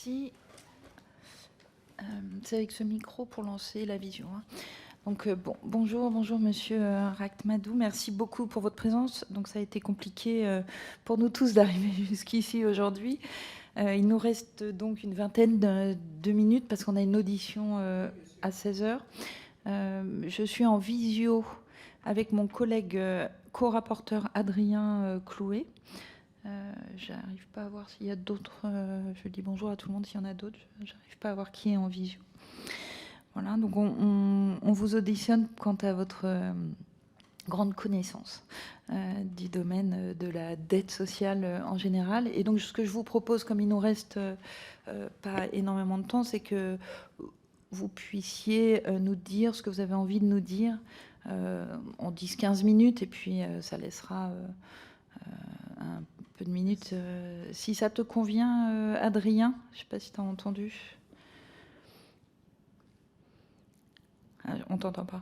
Si, c'est avec ce micro pour lancer la vision. Donc bonjour Monsieur Rakhmadou, merci beaucoup pour votre présence. Donc ça a été compliqué pour nous tous d'arriver jusqu'ici aujourd'hui. Il nous reste donc une vingtaine de minutes parce qu'on a une audition à 16 heures. Je suis en visio avec mon collègue co-rapporteur Adrien Clouet. J'arrive pas à voir s'il y a d'autres. Je dis bonjour à tout le monde s'il y en a d'autres. J'arrive pas à voir qui est en visio. Voilà, donc on vous auditionne quant à votre grande connaissance du domaine de la dette sociale en général. Et donc ce que je vous propose, comme il nous reste pas énormément de temps, c'est que vous puissiez nous dire ce que vous avez envie de nous dire en 10-15 minutes, et puis ça laissera un peu de minutes. Si ça te convient, Adrien, je ne sais pas si tu as entendu. Ah, on ne t'entend pas.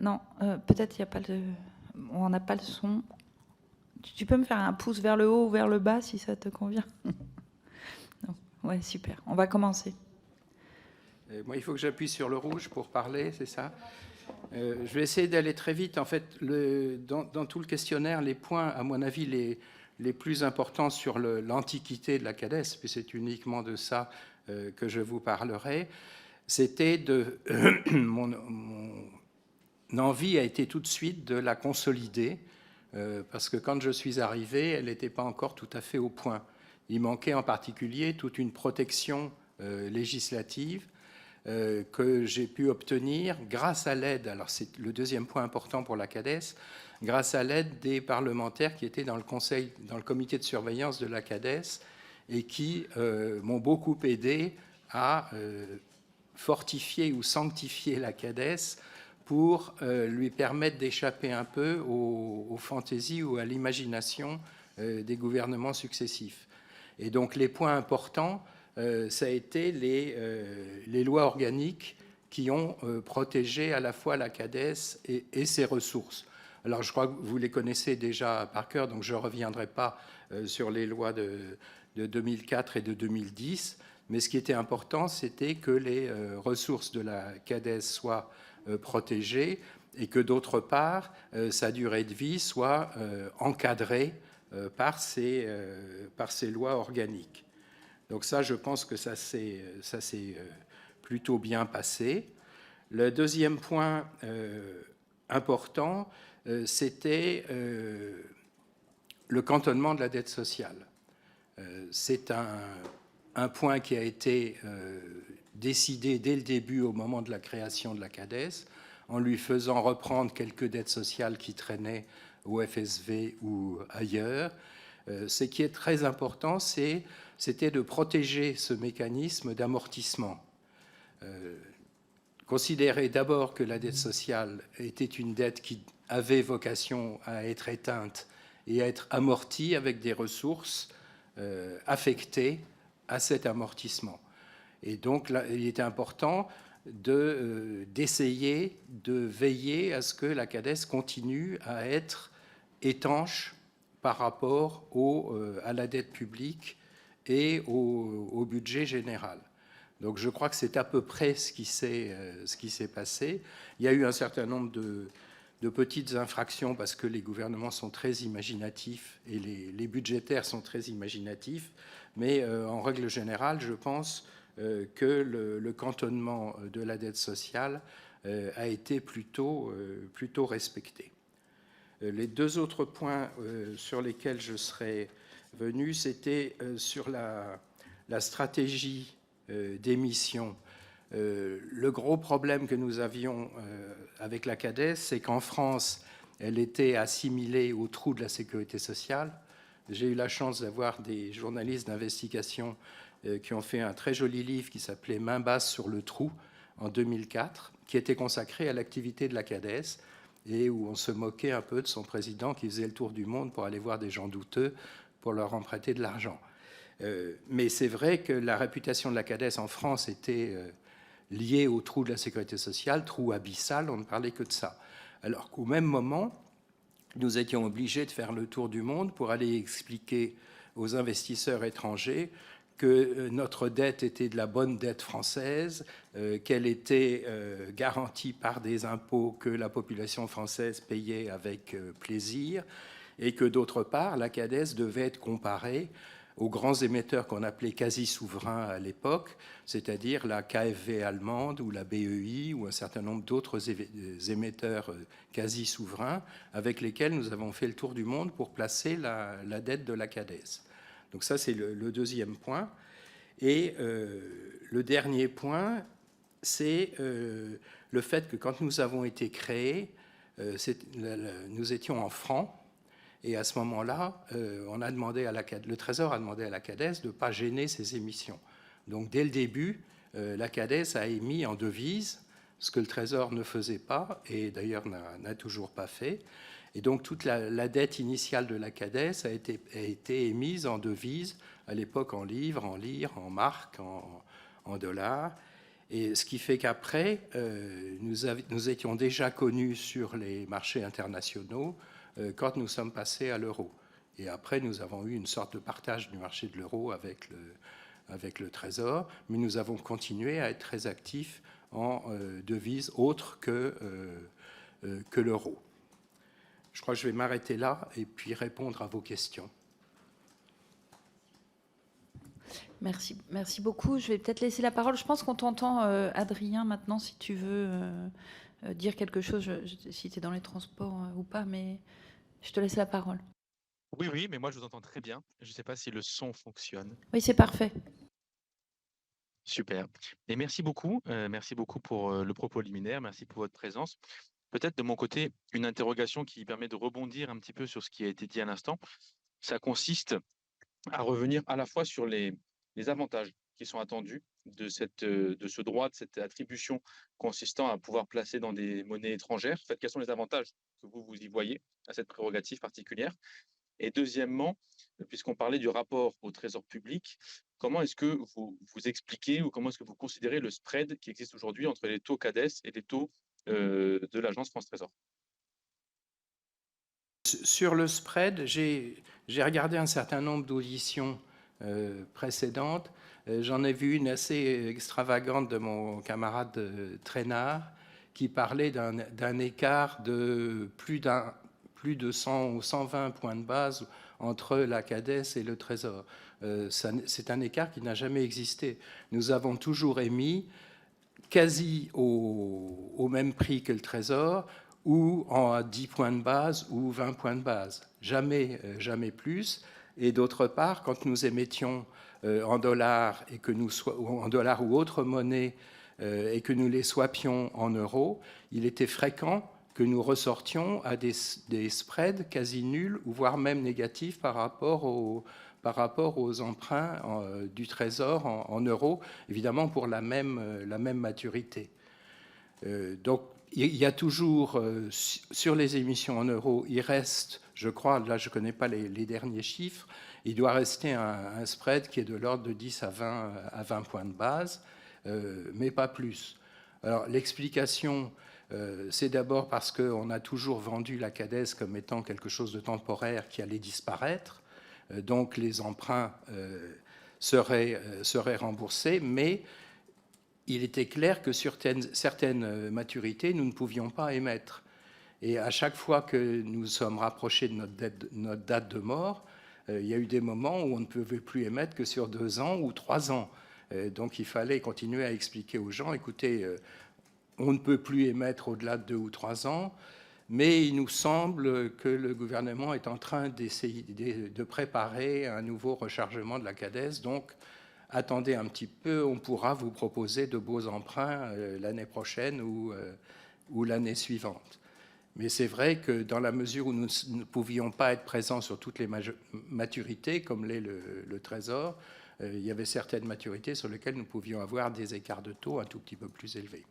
Non, peut-être il n'y a pas le... On n'a pas le son. Tu peux me faire un pouce vers le haut ou vers le bas si ça te convient. Non. Ouais, super. On va commencer. Moi, il faut que j'appuie sur le rouge pour parler, c'est ça? Je vais essayer d'aller très vite. En fait, dans tout le questionnaire, les points, à mon avis, les plus importants sur l'antiquité de la CADES, puis c'est uniquement de ça que je vous parlerai, c'était de... mon envie a été tout de suite de la consolider, parce que quand je suis arrivé, elle n'était pas encore tout à fait au point. Il manquait en particulier toute une protection législative que j'ai pu obtenir grâce à l'aide, alors c'est le deuxième point important pour la CADES, grâce à l'aide des parlementaires qui étaient dans le comité de surveillance de la CADES et qui m'ont beaucoup aidé à fortifier ou sanctifier la CADES pour lui permettre d'échapper un peu aux fantaisies ou à l'imagination des gouvernements successifs. Et donc les points importants, ça a été les lois organiques qui ont protégé à la fois la CADES et ses ressources. Alors je crois que vous les connaissez déjà par cœur, donc je ne reviendrai pas sur les lois de 2004 et de 2010, mais ce qui était important, c'était que les ressources de la CADES soient protégées et que d'autre part, sa durée de vie soit encadrée par ces lois organiques. Donc ça, je pense que ça s'est plutôt bien passé. Le deuxième point important, c'était le cantonnement de la dette sociale. C'est un point qui a été décidé dès le début au moment de la création de la CADES, en lui faisant reprendre quelques dettes sociales qui traînaient au FSV ou ailleurs. Ce qui est très important, c'était de protéger ce mécanisme d'amortissement. Considérer d'abord que la dette sociale était une dette qui avait vocation à être éteinte et à être amortie avec des ressources affectées à cet amortissement. Et donc, là, il était important d'essayer de veiller à ce que la CADES continue à être étanche par rapport à la dette publique et au budget général. Donc je crois que c'est à peu près ce qui s'est passé. Il y a eu un certain nombre de petites infractions parce que les gouvernements sont très imaginatifs et les budgétaires sont très imaginatifs, mais en règle générale, je pense que le cantonnement de la dette sociale a été plutôt respecté. Les deux autres points sur lesquels je serais venu, c'était sur la stratégie d'émission. Le gros problème que nous avions avec la CADES, c'est qu'en France, elle était assimilée au trou de la sécurité sociale. J'ai eu la chance d'avoir des journalistes d'investigation qui ont fait un très joli livre qui s'appelait « Main basse sur le trou » en 2004, qui était consacré à l'activité de la CADES et où on se moquait un peu de son président qui faisait le tour du monde pour aller voir des gens douteux pour leur emprunter de l'argent. Mais c'est vrai que la réputation de la CADES en France était liée au trou de la sécurité sociale, trou abyssal, on ne parlait que de ça. Alors qu'au même moment, nous étions obligés de faire le tour du monde pour aller expliquer aux investisseurs étrangers que notre dette était de la bonne dette française, qu'elle était garantie par des impôts que la population française payait avec plaisir, et que d'autre part, la CADES devait être comparée aux grands émetteurs qu'on appelait quasi-souverains à l'époque, c'est-à-dire la KfW allemande ou la BEI ou un certain nombre d'autres émetteurs quasi-souverains avec lesquels nous avons fait le tour du monde pour placer la dette de la CADES. Donc ça, c'est le deuxième point. Et le dernier point, c'est le fait que quand nous avons été créés, nous étions en francs. Et à ce moment-là, le Trésor a demandé à la CADES de ne pas gêner ses émissions. Donc dès le début, la CADES a émis en devises, ce que le Trésor ne faisait pas, et d'ailleurs n'a toujours pas fait. Et donc toute la dette initiale de la CADES a été émise en devises, à l'époque en livres, en lire, en marques, en dollars. Et ce qui fait qu'après, nous étions déjà connus sur les marchés internationaux quand nous sommes passés à l'euro. Et après, nous avons eu une sorte de partage du marché de l'euro avec le Trésor, mais nous avons continué à être très actifs en devises autres que l'euro. Je crois que je vais m'arrêter là et puis répondre à vos questions. Merci beaucoup. Je vais peut-être laisser la parole. Je pense qu'on t'entend, Adrien, maintenant, si tu veux dire quelque chose, si tu es dans les transports ou pas, mais je te laisse la parole. Oui, mais moi je vous entends très bien. Je ne sais pas si le son fonctionne. Oui, c'est parfait. Super. Et merci beaucoup pour le propos liminaire. Merci pour votre présence. Peut-être de mon côté, une interrogation qui permet de rebondir un petit peu sur ce qui a été dit à l'instant. Ça consiste à revenir à la fois sur les avantages qui sont attendus de ce droit, de cette attribution consistant à pouvoir placer dans des monnaies étrangères. En fait, quels sont les avantages que vous y voyez à cette prérogative particulière? Et deuxièmement, puisqu'on parlait du rapport au trésor public, comment est-ce que vous expliquez ou comment est-ce que vous considérez le spread qui existe aujourd'hui entre les taux CADES et les taux de l'agence France Trésor? Sur le spread, j'ai regardé un certain nombre d'auditions précédentes. J'en ai vu une assez extravagante de mon camarade Traînard qui parlait d'un écart de plus de 100 ou 120 points de base entre la CADES et le Trésor. C'est un écart qui n'a jamais existé. Nous avons toujours émis quasi au même prix que le Trésor, ou à 10 points de base ou 20 points de base. Jamais plus. Et d'autre part, quand nous émettions en dollars, en dollars ou autre monnaie, et que nous les swapions en euros, il était fréquent que nous ressortions à des spreads quasi nuls, ou voire même négatifs par rapport aux emprunts du Trésor en euros, évidemment pour la même maturité. Donc, il y a toujours, sur les émissions en euros, il reste, je crois, là je ne connais pas les derniers chiffres, il doit rester un spread qui est de l'ordre de 10 à 20 points de base, mais pas plus. Alors, l'explication, c'est d'abord parce qu'on a toujours vendu la CADES comme étant quelque chose de temporaire qui allait disparaître. Donc, les emprunts seraient remboursés, mais il était clair que sur certaines maturités, nous ne pouvions pas émettre. Et à chaque fois que nous sommes rapprochés de notre date de mort, il y a eu des moments où on ne pouvait plus émettre que sur 2 ans ou 3 ans. Donc il fallait continuer à expliquer aux gens, écoutez, on ne peut plus émettre au-delà de 2 ou 3 ans, mais il nous semble que le gouvernement est en train d'essayer de préparer un nouveau rechargement de la CADES, donc attendez un petit peu, on pourra vous proposer de beaux emprunts l'année prochaine ou l'année suivante. Mais c'est vrai que dans la mesure où nous ne pouvions pas être présents sur toutes les maturités, comme l'est le Trésor, il y avait certaines maturités sur lesquelles nous pouvions avoir des écarts de taux un tout petit peu plus élevés.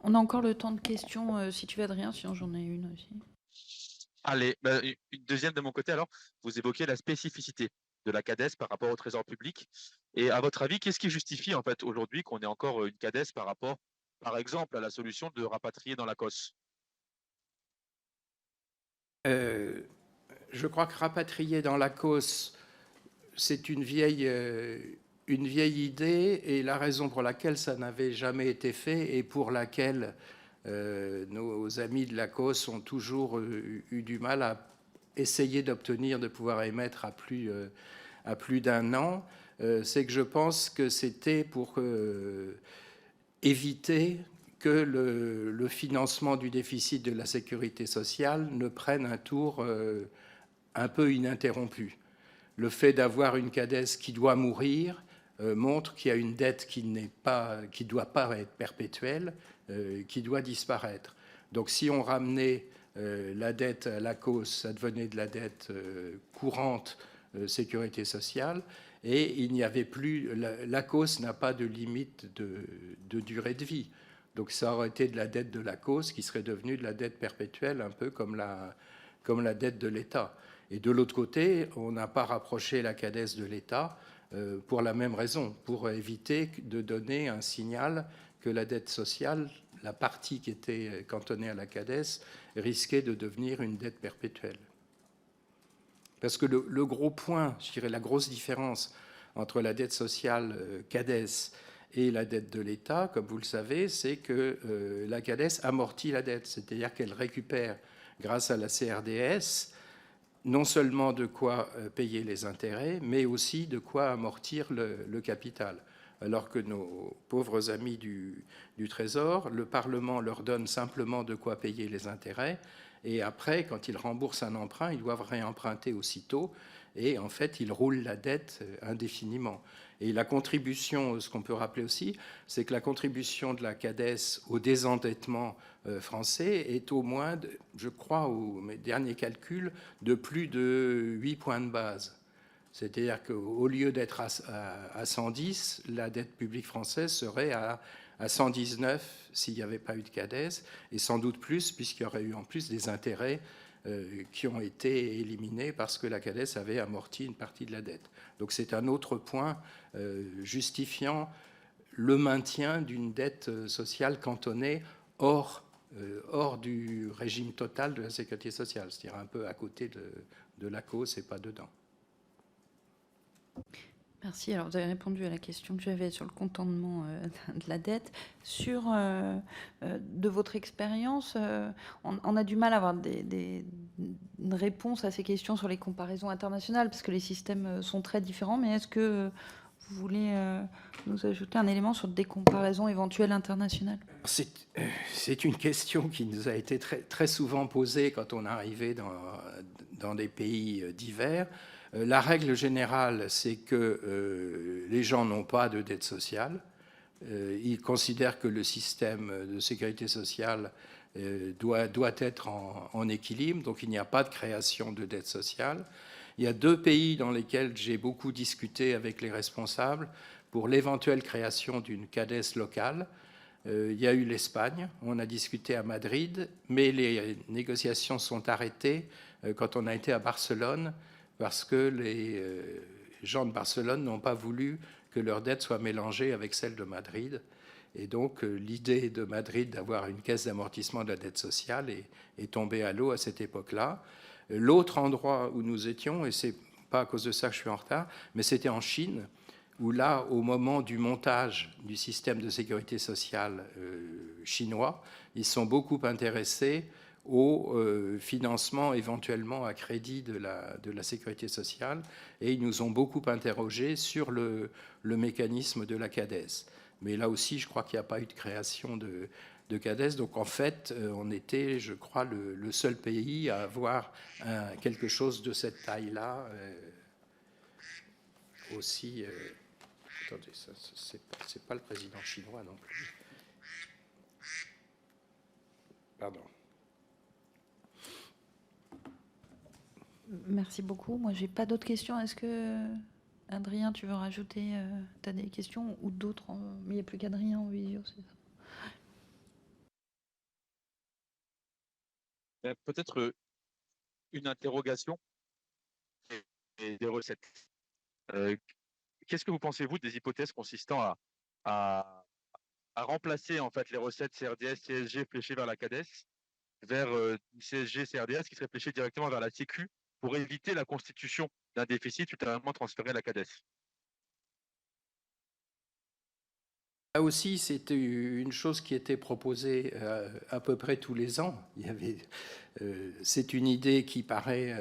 On a encore le temps de questions, si tu veux, Adrien, sinon j'en ai une aussi. Allez, une deuxième de mon côté alors, vous évoquez la spécificité de la CADES par rapport au Trésor public. Et à votre avis, qu'est-ce qui justifie en fait aujourd'hui qu'on ait encore une CADES par rapport, par exemple, à la solution de rapatrier dans la COS? Je crois que rapatrier dans la cause, c'est une vieille idée, et la raison pour laquelle ça n'avait jamais été fait et pour laquelle nos amis de la cause ont toujours eu du mal à essayer d'obtenir de pouvoir émettre à plus d'un an, c'est que je pense que c'était pour éviter que le financement du déficit de la sécurité sociale ne prenne un tour un peu ininterrompu. Le fait d'avoir une CADES qui doit mourir montre qu'il y a une dette qui ne doit pas être perpétuelle, qui doit disparaître. Donc si on ramenait la dette à la cause, ça devenait de la dette courante sécurité sociale, et il n'y avait plus, la cause n'a pas de limite de durée de vie. Donc ça aurait été de la dette de la cause qui serait devenue de la dette perpétuelle, un peu comme la dette de l'État. Et de l'autre côté, on n'a pas rapproché la CADES de l'État pour la même raison, pour éviter de donner un signal que la dette sociale, la partie qui était cantonnée à la CADES, risquait de devenir une dette perpétuelle. Parce que le gros point, je dirais la grosse différence entre la dette sociale CADES et la dette de l'État, comme vous le savez, c'est que la CADES amortit la dette, c'est-à-dire qu'elle récupère, grâce à la CRDS, non seulement de quoi payer les intérêts, mais aussi de quoi amortir le capital. Alors que nos pauvres amis du Trésor, le Parlement leur donne simplement de quoi payer les intérêts, et après, quand ils remboursent un emprunt, ils doivent réemprunter aussitôt, et en fait, ils roulent la dette indéfiniment. Et la contribution, ce qu'on peut rappeler aussi, c'est que la contribution de la CADES au désendettement français est au moins, je crois, mes derniers calculs, de plus de 8 points de base. C'est-à-dire qu'au lieu d'être à 110, la dette publique française serait à 119 s'il n'y avait pas eu de CADES, et sans doute plus, puisqu'il y aurait eu en plus des intérêts qui ont été éliminés parce que la CADES avait amorti une partie de la dette. Donc c'est un autre point justifiant le maintien d'une dette sociale cantonnée hors du régime total de la sécurité sociale, c'est-à-dire un peu à côté de la cause et pas dedans. Merci. Alors, vous avez répondu à la question que j'avais sur le contentement de la dette. Sur de votre expérience, on a du mal à avoir une réponse à ces questions sur les comparaisons internationales, parce que les systèmes sont très différents. Mais est-ce que vous voulez nous ajouter un élément sur des comparaisons éventuelles internationales? C'est une question qui nous a été très, très souvent posée quand on arrivait dans des pays divers. La règle générale, c'est que les gens n'ont pas de dette sociale. Ils considèrent que le système de sécurité sociale doit être en équilibre, donc il n'y a pas de création de dette sociale. Il y a 2 pays dans lesquels j'ai beaucoup discuté avec les responsables pour l'éventuelle création d'une CADES locale. Il y a eu l'Espagne, on a discuté à Madrid, mais les négociations sont arrêtées quand on a été à Barcelone, parce que les gens de Barcelone n'ont pas voulu que leur dette soit mélangée avec celle de Madrid. Et donc l'idée de Madrid d'avoir une caisse d'amortissement de la dette sociale est tombée à l'eau à cette époque-là. L'autre endroit où nous étions, et c'est pas à cause de ça que je suis en retard, mais c'était en Chine, où là, au moment du montage du système de sécurité sociale chinois, ils sont beaucoup intéressés au financement éventuellement à crédit de la sécurité sociale, et ils nous ont beaucoup interrogés sur le mécanisme de la CADES. Mais là aussi, je crois qu'il n'y a pas eu de création de CADES. Donc en fait, on était, je crois, le seul pays à avoir quelque chose de cette taille-là aussi. Attendez, c'est pas le président chinois non plus. Pardon. Merci beaucoup. Moi, j'ai pas d'autres questions. Est-ce que, Adrien, tu veux rajouter tu as des questions ou d'autres Mais il n'y a plus qu'Adrien en visio, c'est ça. Peut-être une interrogation et des recettes. Euh, Qu'est-ce que vous pensez, vous, des hypothèses consistant à, à remplacer en fait les recettes CRDS, CSG fléchées vers la CADES vers CSG, CRDS qui serait fléché directement vers la Sécu pour éviter la constitution d'un déficit ultérieurement transféré à la CADES? Là aussi, c'était une chose qui était proposée à peu près tous les ans. C'est une idée qui paraît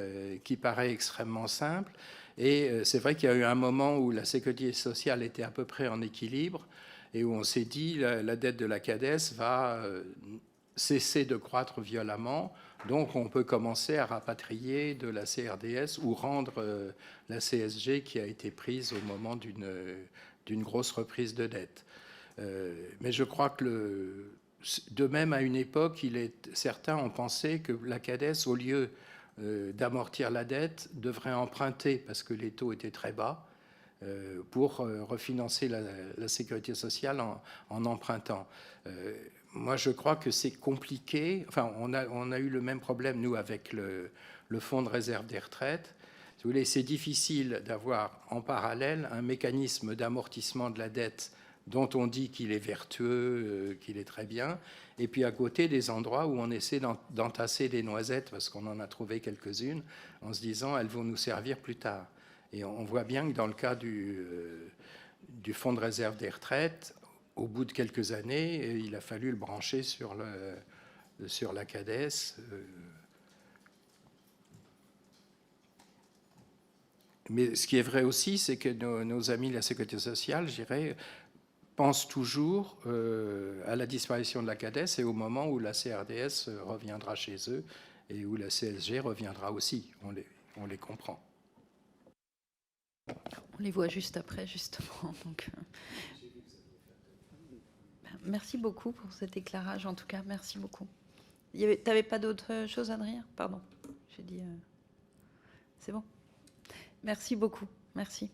extrêmement simple. Et c'est vrai qu'il y a eu un moment où la sécurité sociale était à peu près en équilibre et où on s'est dit la dette de la CADES va cesser de croître violemment. Donc on peut commencer à rapatrier de la CRDS ou rendre la CSG qui a été prise au moment d'une grosse reprise de dette. Mais je crois que de même à une époque, certains ont pensé que la CADES, au lieu d'amortir la dette, devrait emprunter parce que les taux étaient très bas pour refinancer la sécurité sociale en empruntant. Moi, je crois que c'est compliqué. Enfin, on a eu le même problème, nous, avec le fonds de réserve des retraites. Si vous voulez, c'est difficile d'avoir en parallèle un mécanisme d'amortissement de la dette dont on dit qu'il est vertueux, qu'il est très bien, et puis à côté des endroits où on essaie d'entasser des noisettes, parce qu'on en a trouvé quelques-unes, en se disant elles vont nous servir plus tard. Et on voit bien que dans le cas du fonds de réserve des retraites, au bout de quelques années, il a fallu le brancher sur la CADES. Mais ce qui est vrai aussi, c'est que nos amis de la Sécurité sociale, je dirais, pensent toujours à la disparition de la CADES et au moment où la CRDS reviendra chez eux et où la CSG reviendra aussi. On les comprend. On les voit juste après, justement. Donc, merci beaucoup pour cet éclairage, en tout cas. Merci beaucoup. Tu n'avais pas d'autre chose, Adrien? Pardon. J'ai dit. C'est bon. Merci beaucoup. Merci.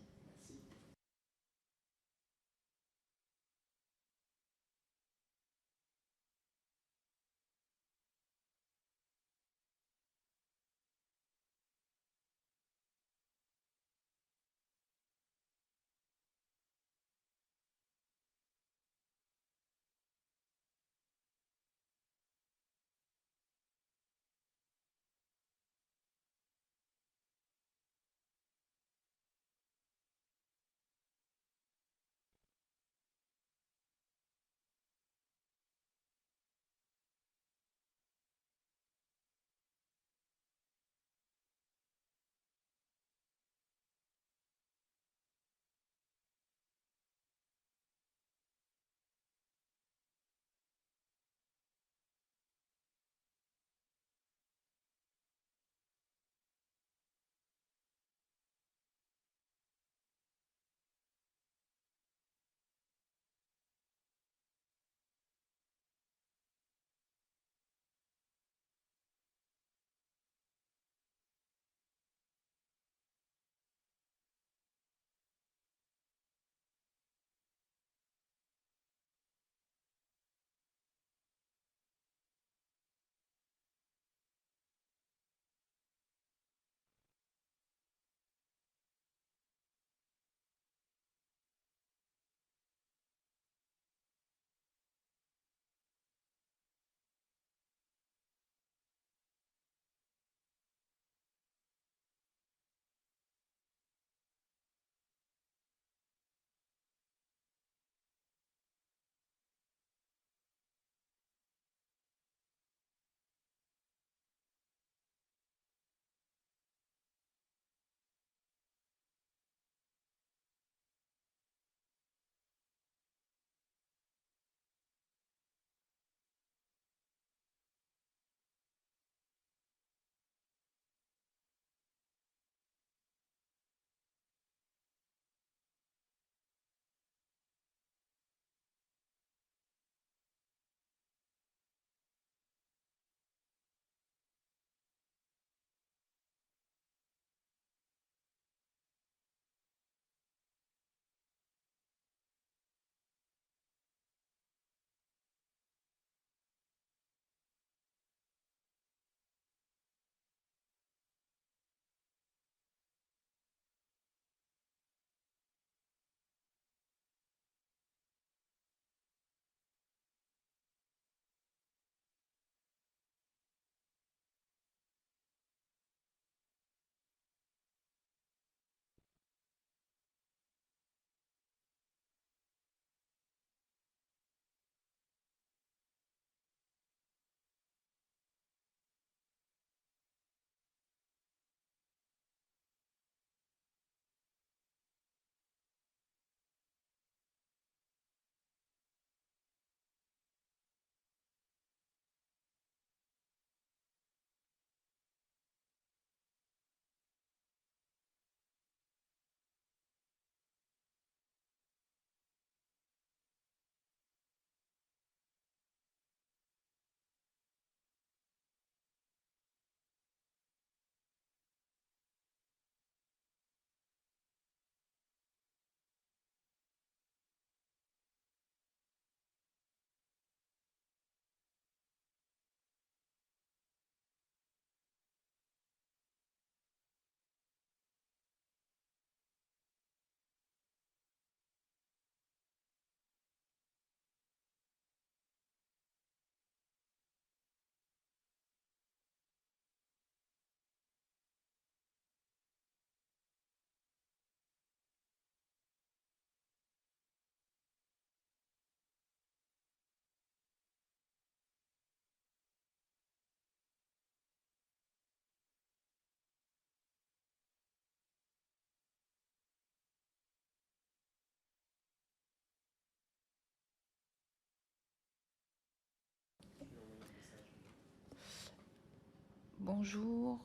bonjour.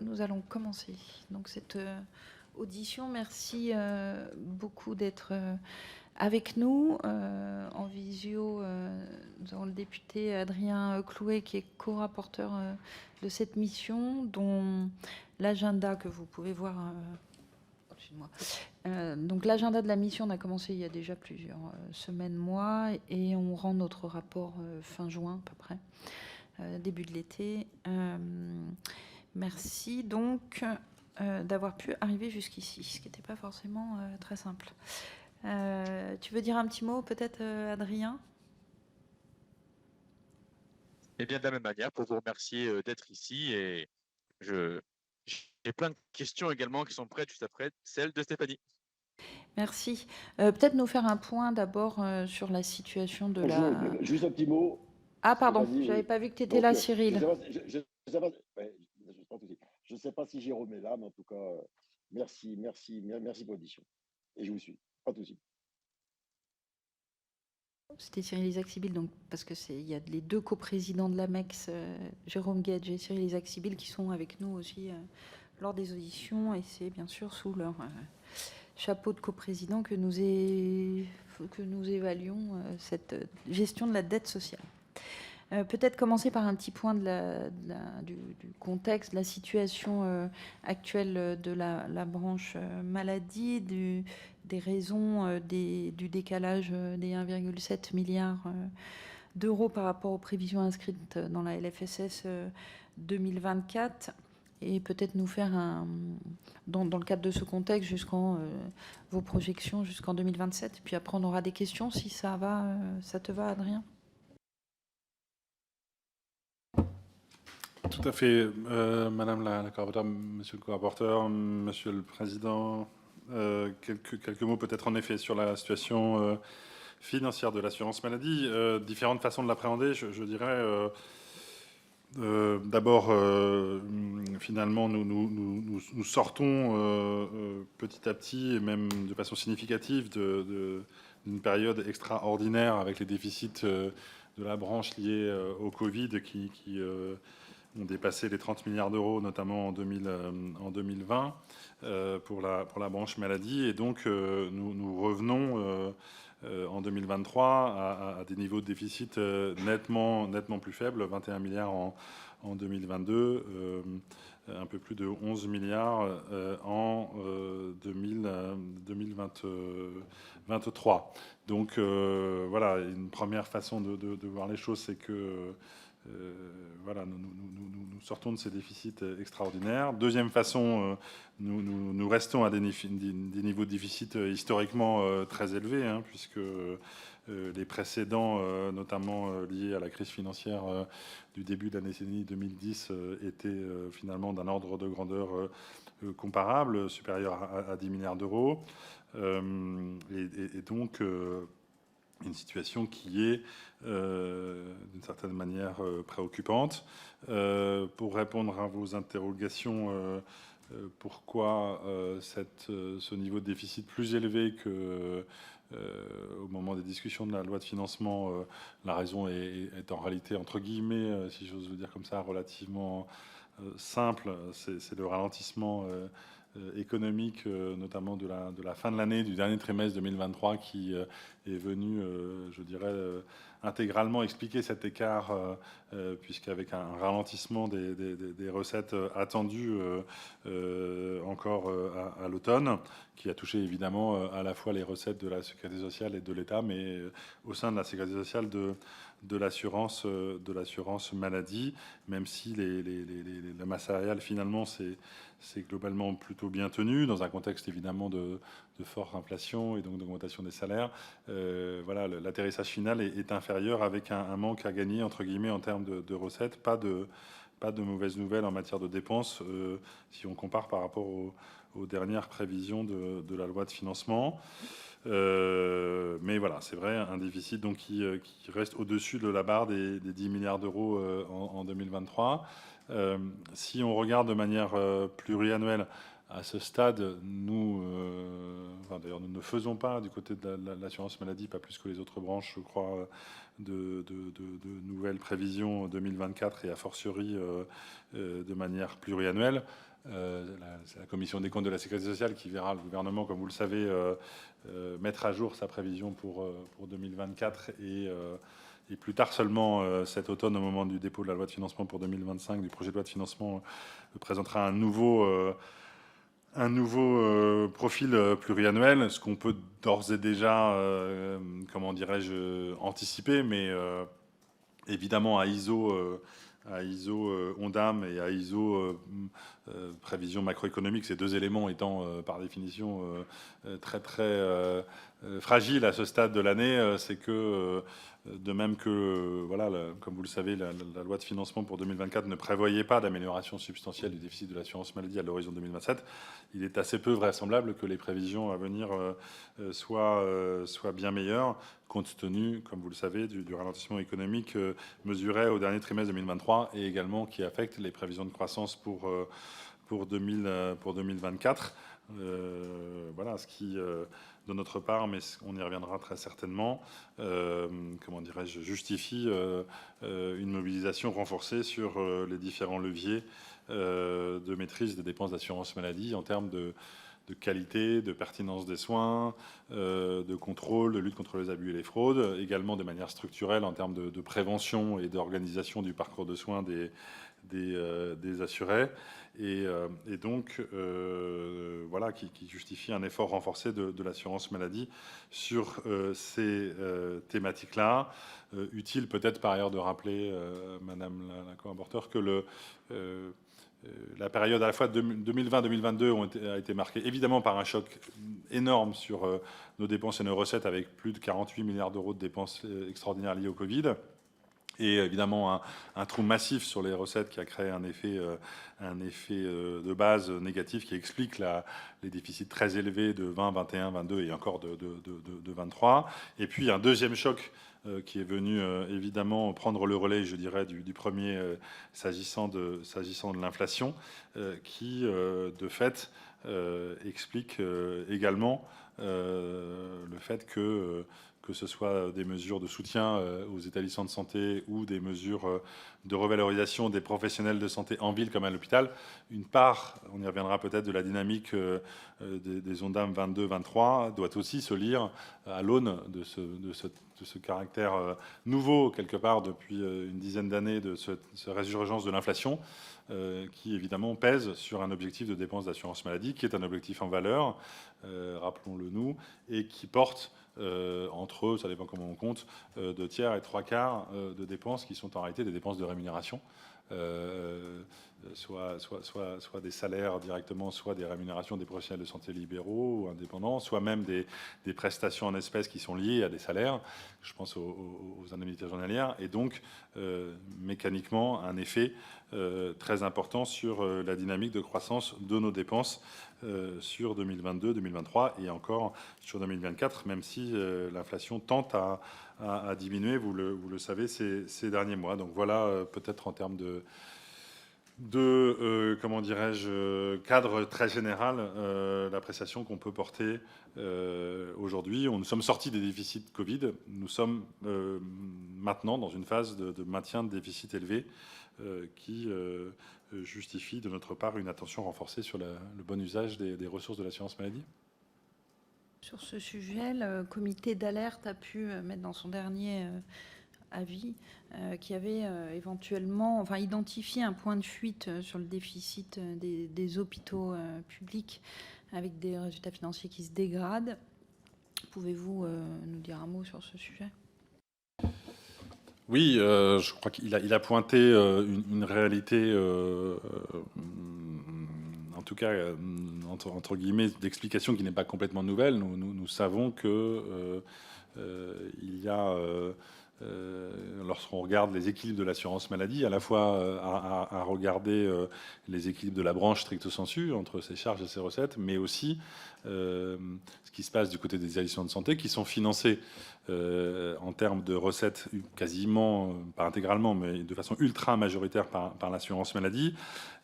Nous allons commencer donc cette audition. Merci beaucoup d'être avec nous. En visio, nous avons le député Adrien Clouet qui est co-rapporteur de cette mission, dont l'agenda que vous pouvez voir au-dessus de moi. Donc l'agenda de la mission, on a commencé il y a déjà plusieurs semaines, mois, et on rend notre rapport fin juin à peu près, début de l'été. Merci donc d'avoir pu arriver jusqu'ici, ce qui n'était pas forcément très simple. Tu veux dire un petit mot peut-être, Adrien ? Eh bien, de la même manière, pour vous remercier d'être ici, et j'ai plein de questions également qui sont prêtes juste après celle de Stéphanie. Merci. Peut-être nous faire un point d'abord sur la situation de la... Juste un petit mot. Ah pardon, Stéphanie, je n'avais oui. pas vu que tu étais là, Cyril. Je ne sais pas si Jérôme est là, mais en tout cas, merci pour l'audition. Et je vous suis. Pas de souci. C'était Cyril Isaac-Sibyl, donc, parce que il y a les deux coprésidents de l'AMEX, Jérôme Guedj et Cyril Isaac-Sibyl, qui sont avec nous aussi lors des auditions, et c'est bien sûr sous leur chapeau de coprésident que nous évaluons cette gestion de la dette sociale. Peut-être commencer par un petit point du contexte, de la situation actuelle de la branche maladie, des raisons du décalage des 1,7 milliard d'euros par rapport aux prévisions inscrites dans la LFSS 2024. Et peut-être nous faire dans le cadre de ce contexte vos projections jusqu'en 2027. Puis après, on aura des questions si ça va, ça te va, Adrien ? Tout à fait. Madame la corapporteure, monsieur le corapporteur, monsieur le président, quelques mots peut-être en effet sur la situation financière de l'assurance maladie. Différentes façons de l'appréhender, je dirais. D'abord, finalement, nous sortons petit à petit, et même de façon significative, d'une période extraordinaire avec les déficits de la branche liés au Covid qui ont dépassé les 30 milliards d'euros, notamment en 2020, pour la branche maladie. Et donc, nous revenons en 2023 à des niveaux de déficit nettement plus faibles, 21 milliards en 2022, un peu plus de 11 milliards en 2023. Donc voilà, une première façon de voir les choses, c'est que voilà, nous sortons de ces déficits extraordinaires. Deuxième façon, nous restons à des niveaux de déficit historiquement très élevés, hein, puisque les précédents, notamment liés à la crise financière du début de la décennie 2010, étaient finalement d'un ordre de grandeur comparable, supérieur à 10 milliards d'euros. Et donc, une situation qui est d'une certaine manière préoccupante. Pour répondre à vos interrogations, pourquoi ce niveau de déficit plus élevé qu'au moment des discussions de la loi de financement, la raison est en réalité, entre guillemets, si j'ose le dire comme ça, relativement simple, c'est le ralentissement économique, notamment de la fin de l'année, du dernier trimestre 2023, qui est venu, je dirais, intégralement expliquer cet écart, puisqu'avec un ralentissement des recettes attendues encore à l'automne, qui a touché évidemment à la fois les recettes de la sécurité sociale et de l'État, mais au sein de la sécurité sociale de l'assurance maladie, même si la masse salariale finalement c'est globalement plutôt bien tenu dans un contexte évidemment de forte inflation et donc d'augmentation des salaires. Voilà, l'atterrissage final est inférieur, avec un manque à gagner entre guillemets en termes de recettes. Pas de mauvaises nouvelles en matière de dépenses si on compare par rapport aux dernières prévisions de la loi de financement. Mais voilà, c'est vrai, un déficit donc qui reste au-dessus de la barre des 10 milliards d'euros en 2023. Si on regarde de manière pluriannuelle, À ce stade, nous, d'ailleurs, nous ne faisons pas du côté de l'assurance maladie, pas plus que les autres branches, je crois, de nouvelles prévisions 2024 et a fortiori de manière pluriannuelle. C'est la commission des comptes de la sécurité sociale qui verra le gouvernement, comme vous le savez, mettre à jour sa prévision pour 2024 et plus tard seulement cet automne, au moment du dépôt de la loi de financement pour 2025, du projet de loi de financement, présentera un nouveau profil pluriannuel, ce qu'on peut d'ores et déjà, comment dirais-je, anticiper, mais évidemment à ISO ONDAM et à ISO prévision macroéconomique, ces deux éléments étant par définition très fragiles à ce stade de l'année, c'est que de même que, voilà, comme vous le savez, la loi de financement pour 2024 ne prévoyait pas d'amélioration substantielle du déficit de l'assurance maladie à l'horizon 2027, il est assez peu vraisemblable que les prévisions à venir soient bien meilleures, compte tenu, comme vous le savez, du ralentissement économique mesuré au dernier trimestre 2023 et également qui affecte les prévisions de croissance pour 2024. Voilà ce qui, de notre part, mais on y reviendra très certainement, comment dirais-je, justifie une mobilisation renforcée sur les différents leviers de maîtrise des dépenses d'assurance maladie en termes de qualité, de pertinence des soins, de contrôle, de lutte contre les abus et les fraudes, également de manière structurelle en termes de prévention et d'organisation du parcours de soins des assurés. Et donc, voilà, qui justifie un effort renforcé de l'assurance maladie sur ces thématiques-là. Utile peut-être par ailleurs de rappeler, Madame la co-rapporteure, que la période à la fois 2020-2022 a été marquée évidemment par un choc énorme sur nos dépenses et nos recettes, avec plus de 48 milliards d'euros de dépenses extraordinaires liées au Covid. Et évidemment un trou massif sur les recettes qui a créé un effet de base négatif qui explique les déficits très élevés de 20, 21, 22 et encore de 23. Et puis un deuxième choc qui est venu évidemment prendre le relais, je dirais, du premier s'agissant de l'inflation, qui de fait explique également le fait que ce soit des mesures de soutien aux établissements de santé ou des mesures de revalorisation des professionnels de santé en ville comme à l'hôpital, une part, on y reviendra peut-être, de la dynamique des ONDAM 22-23 doit aussi se lire à l'aune de ce caractère nouveau, quelque part, depuis une dizaine d'années, de cette résurgence de l'inflation, qui évidemment pèse sur un objectif de dépenses d'assurance maladie, qui est un objectif en valeur, rappelons-le nous, et qui porte entre eux, ça dépend comment on compte, 2 tiers et 3 quarts de dépenses qui sont en réalité des dépenses de rémunération, soit des salaires directement, soit des rémunérations des professionnels de santé libéraux ou indépendants, soit même des prestations en espèces qui sont liées à des salaires, je pense aux indemnités journalières, et donc mécaniquement un effet très important sur la dynamique de croissance de nos dépenses sur 2022, 2023 et encore sur 2024, même si l'inflation tente à diminuer, vous le savez, ces derniers mois. Donc voilà, peut-être en termes comment dirais-je, cadre très général, l'appréciation qu'on peut porter aujourd'hui. Nous sommes sortis des déficits Covid. Nous sommes maintenant dans une phase de maintien de déficit élevé qui justifie de notre part une attention renforcée sur le bon usage des ressources de l'assurance maladie. Sur ce sujet, le comité d'alerte a pu mettre dans son dernier avis qui avait éventuellement identifié un point de fuite sur le déficit des hôpitaux publics avec des résultats financiers qui se dégradent. Pouvez-vous nous dire un mot sur ce sujet ? Oui, je crois qu'il a pointé une réalité, en tout cas, entre guillemets, d'explication qui n'est pas complètement nouvelle. Nous savons que il y a lorsqu'on regarde les équilibres de l'assurance maladie, à la fois à regarder les équilibres de la branche stricto sensu entre ses charges et ses recettes, mais aussi ce qui se passe du côté des établissements de santé qui sont financés en termes de recettes quasiment, pas intégralement, mais de façon ultra majoritaire par l'assurance maladie.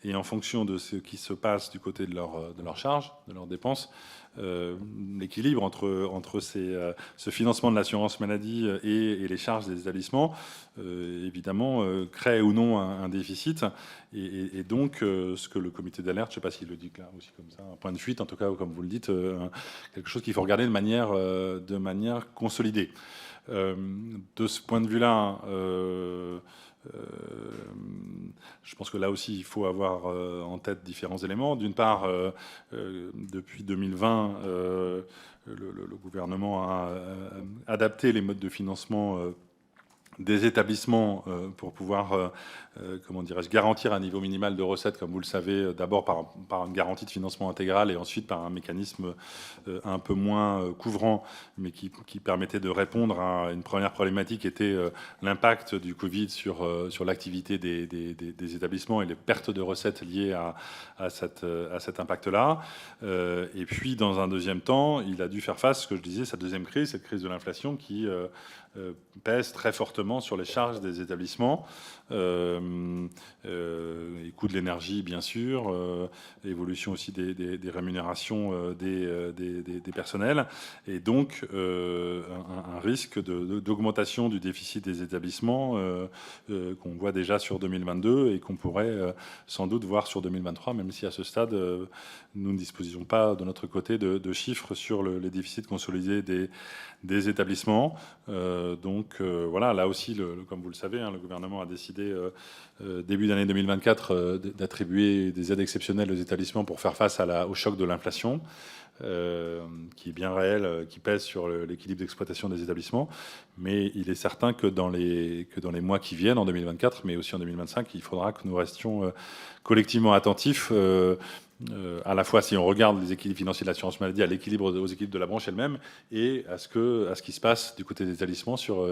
Et en fonction de ce qui se passe du côté de leurs charges, de leurs dépenses, l'équilibre entre ce financement de l'assurance maladie et les charges des établissements, évidemment, crée ou non un déficit. Et donc, ce que le comité d'alerte, je ne sais pas s'il le dit là aussi comme ça, un point de fuite, en tout cas, comme vous le dites, quelque chose qu'il faut regarder de manière consolidée. De ce point de vue-là, je pense que là aussi, il faut avoir en tête différents éléments. D'une part, depuis 2020, le gouvernement a adapté les modes de financement des établissements pour pouvoir, comment dirais-je, garantir un niveau minimal de recettes, comme vous le savez, d'abord par une garantie de financement intégrale et ensuite par un mécanisme un peu moins couvrant, mais qui permettait de répondre à une première problématique qui était l'impact du Covid sur l'activité des établissements et les pertes de recettes liées à cet impact-là. Et puis, dans un deuxième temps, il a dû faire face, ce que je disais, cette deuxième crise, cette crise de l'inflation qui pèse très fortement sur les charges des établissements, les coûts de l'énergie bien sûr, évolution aussi des rémunérations des personnels, et donc un risque d'augmentation du déficit des établissements qu'on voit déjà sur 2022 et qu'on pourrait sans doute voir sur 2023, même si à ce stade nous ne disposons pas de notre côté de chiffres sur les déficits consolidés des établissements. Donc voilà, là aussi, comme vous le savez, le gouvernement a décidé début d'année 2024 d'attribuer des aides exceptionnelles aux établissements pour faire face au choc de l'inflation, qui est bien réel, qui pèse sur l'équilibre d'exploitation des établissements. Mais il est certain que dans les mois qui viennent, en 2024, mais aussi en 2025, il faudra que nous restions collectivement attentifs à la fois si on regarde les équilibres financiers de l'assurance maladie, aux équilibres de la branche elle-même, et à ce qui se passe du côté des établissements sur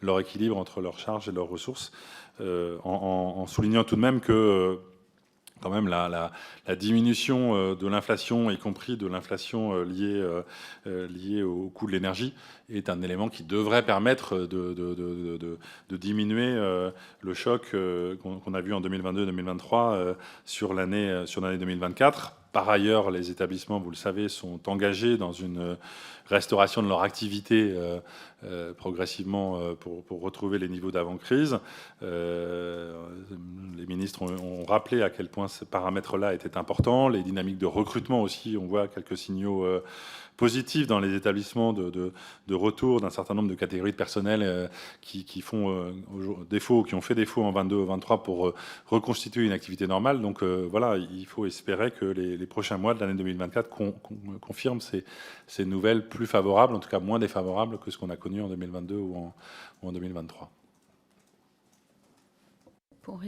leur équilibre entre leurs charges et leurs ressources, en soulignant tout de même que quand même la diminution de l'inflation, y compris de l'inflation liée au coût de l'énergie, est un élément qui devrait permettre de diminuer le choc qu'on a vu en 2022-2023 sur l'année 2024. Par ailleurs, les établissements, vous le savez, sont engagés dans une restauration de leur activité progressivement pour retrouver les niveaux d'avant-crise. Les ministres ont rappelé à quel point ce paramètre-là était important. Les dynamiques de recrutement aussi, on voit quelques signaux positifs dans les établissements de retour d'un certain nombre de catégories de personnel qui font défaut, qui ont fait défaut en 22 ou 23 pour reconstituer une activité normale. Donc voilà, il faut espérer que les prochains mois de l'année 2024 confirment ces nouvelles plus favorables, en tout cas moins défavorables que ce qu'on a connu en 2022 ou en 2023. Pour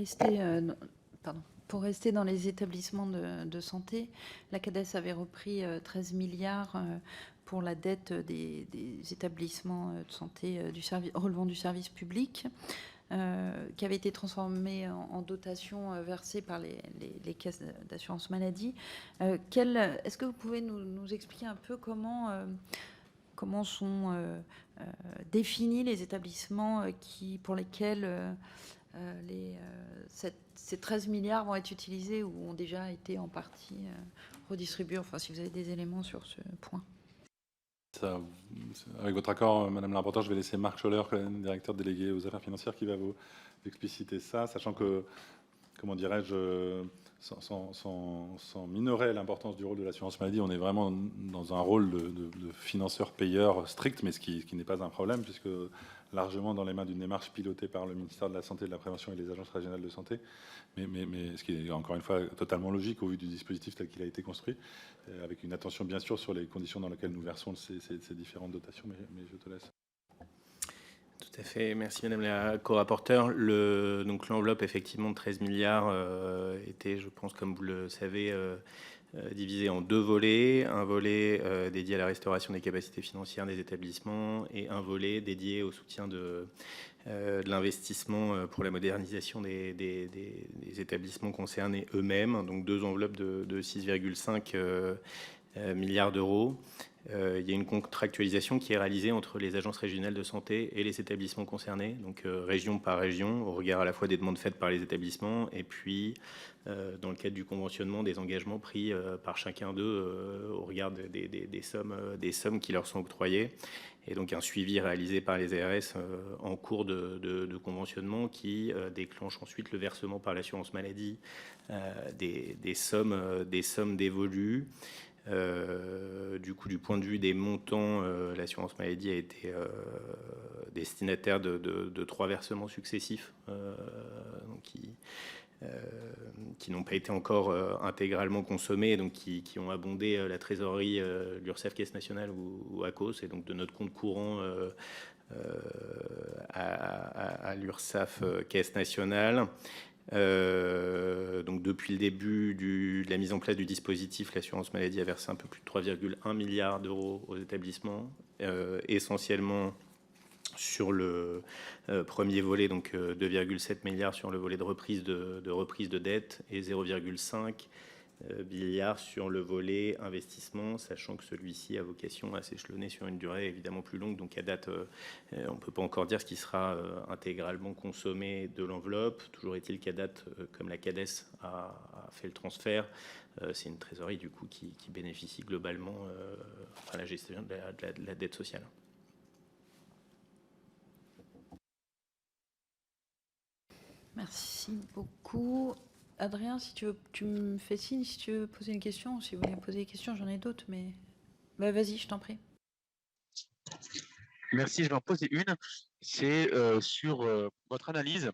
rester dans les établissements de santé, la CADES avait repris 13 milliards pour la dette des établissements de santé relevant du service public, qui avait été transformée en dotation versée par les caisses d'assurance maladie. Est-ce que vous pouvez nous expliquer un peu comment sont définis les établissements pour lesquels ces 13 milliards vont être utilisés ou ont déjà été en partie redistribués? Enfin, si vous avez des éléments sur ce point. Ça, avec votre accord, Madame la rapporteure, je vais laisser Marc Scholler, directeur délégué aux affaires financières, qui va vous expliciter ça, sachant que, comment dirais-je, sans minorer l'importance du rôle de l'assurance maladie, on est vraiment dans un rôle de financeur-payeur strict, mais ce qui n'est pas un problème, puisque largement dans les mains d'une démarche pilotée par le ministère de la Santé, de la Prévention et les agences régionales de santé, mais ce qui est encore une fois totalement logique au vu du dispositif tel qu'il a été construit, avec une attention bien sûr sur les conditions dans lesquelles nous versons ces différentes dotations, mais je te laisse. Tout à fait, merci Madame la co-rapporteure. Donc l'enveloppe effectivement de 13 milliards était, je pense, comme vous le savez, divisé en 2 volets, un volet dédié à la restauration des capacités financières des établissements et un volet dédié au soutien de l'investissement pour la modernisation des établissements concernés eux-mêmes, donc 2 enveloppes de 6,5 milliards d'euros. Il y a une contractualisation qui est réalisée entre les agences régionales de santé et les établissements concernés, donc région par région, au regard à la fois des demandes faites par les établissements et puis dans le cadre du conventionnement des engagements pris par chacun d'eux au regard des sommes qui leur sont octroyées. Et donc un suivi réalisé par les ARS en cours de conventionnement qui déclenche ensuite le versement par l'assurance maladie des sommes dévolues. Du coup, du point de vue des montants, l'assurance maladie a été destinataire de 3 versements successifs donc qui n'ont pas été encore intégralement consommés, donc qui ont abondé la trésorerie l'URSSAF Caisse Nationale ou ACOS, et donc de notre compte courant à l'URSSAF Caisse Nationale. Donc depuis le début de la mise en place du dispositif, l'assurance maladie a versé un peu plus de 3,1 milliards d'euros aux établissements, essentiellement sur le premier volet, donc 2,7 milliards sur le volet de reprise de dette et 0,5 milliards sur le volet investissement, sachant que celui-ci a vocation à s'échelonner sur une durée évidemment plus longue. Donc à date, on ne peut pas encore dire ce qui sera intégralement consommé de l'enveloppe. Toujours est-il qu'à date, comme la CADES a fait le transfert, c'est une trésorerie du coup qui bénéficie globalement à la gestion de la dette sociale. Merci beaucoup. Adrien, si tu veux, tu me fais signe si tu veux poser une question. Si vous voulez poser des questions, j'en ai d'autres, mais vas-y, je t'en prie. Merci, je vais en poser une. C'est sur votre analyse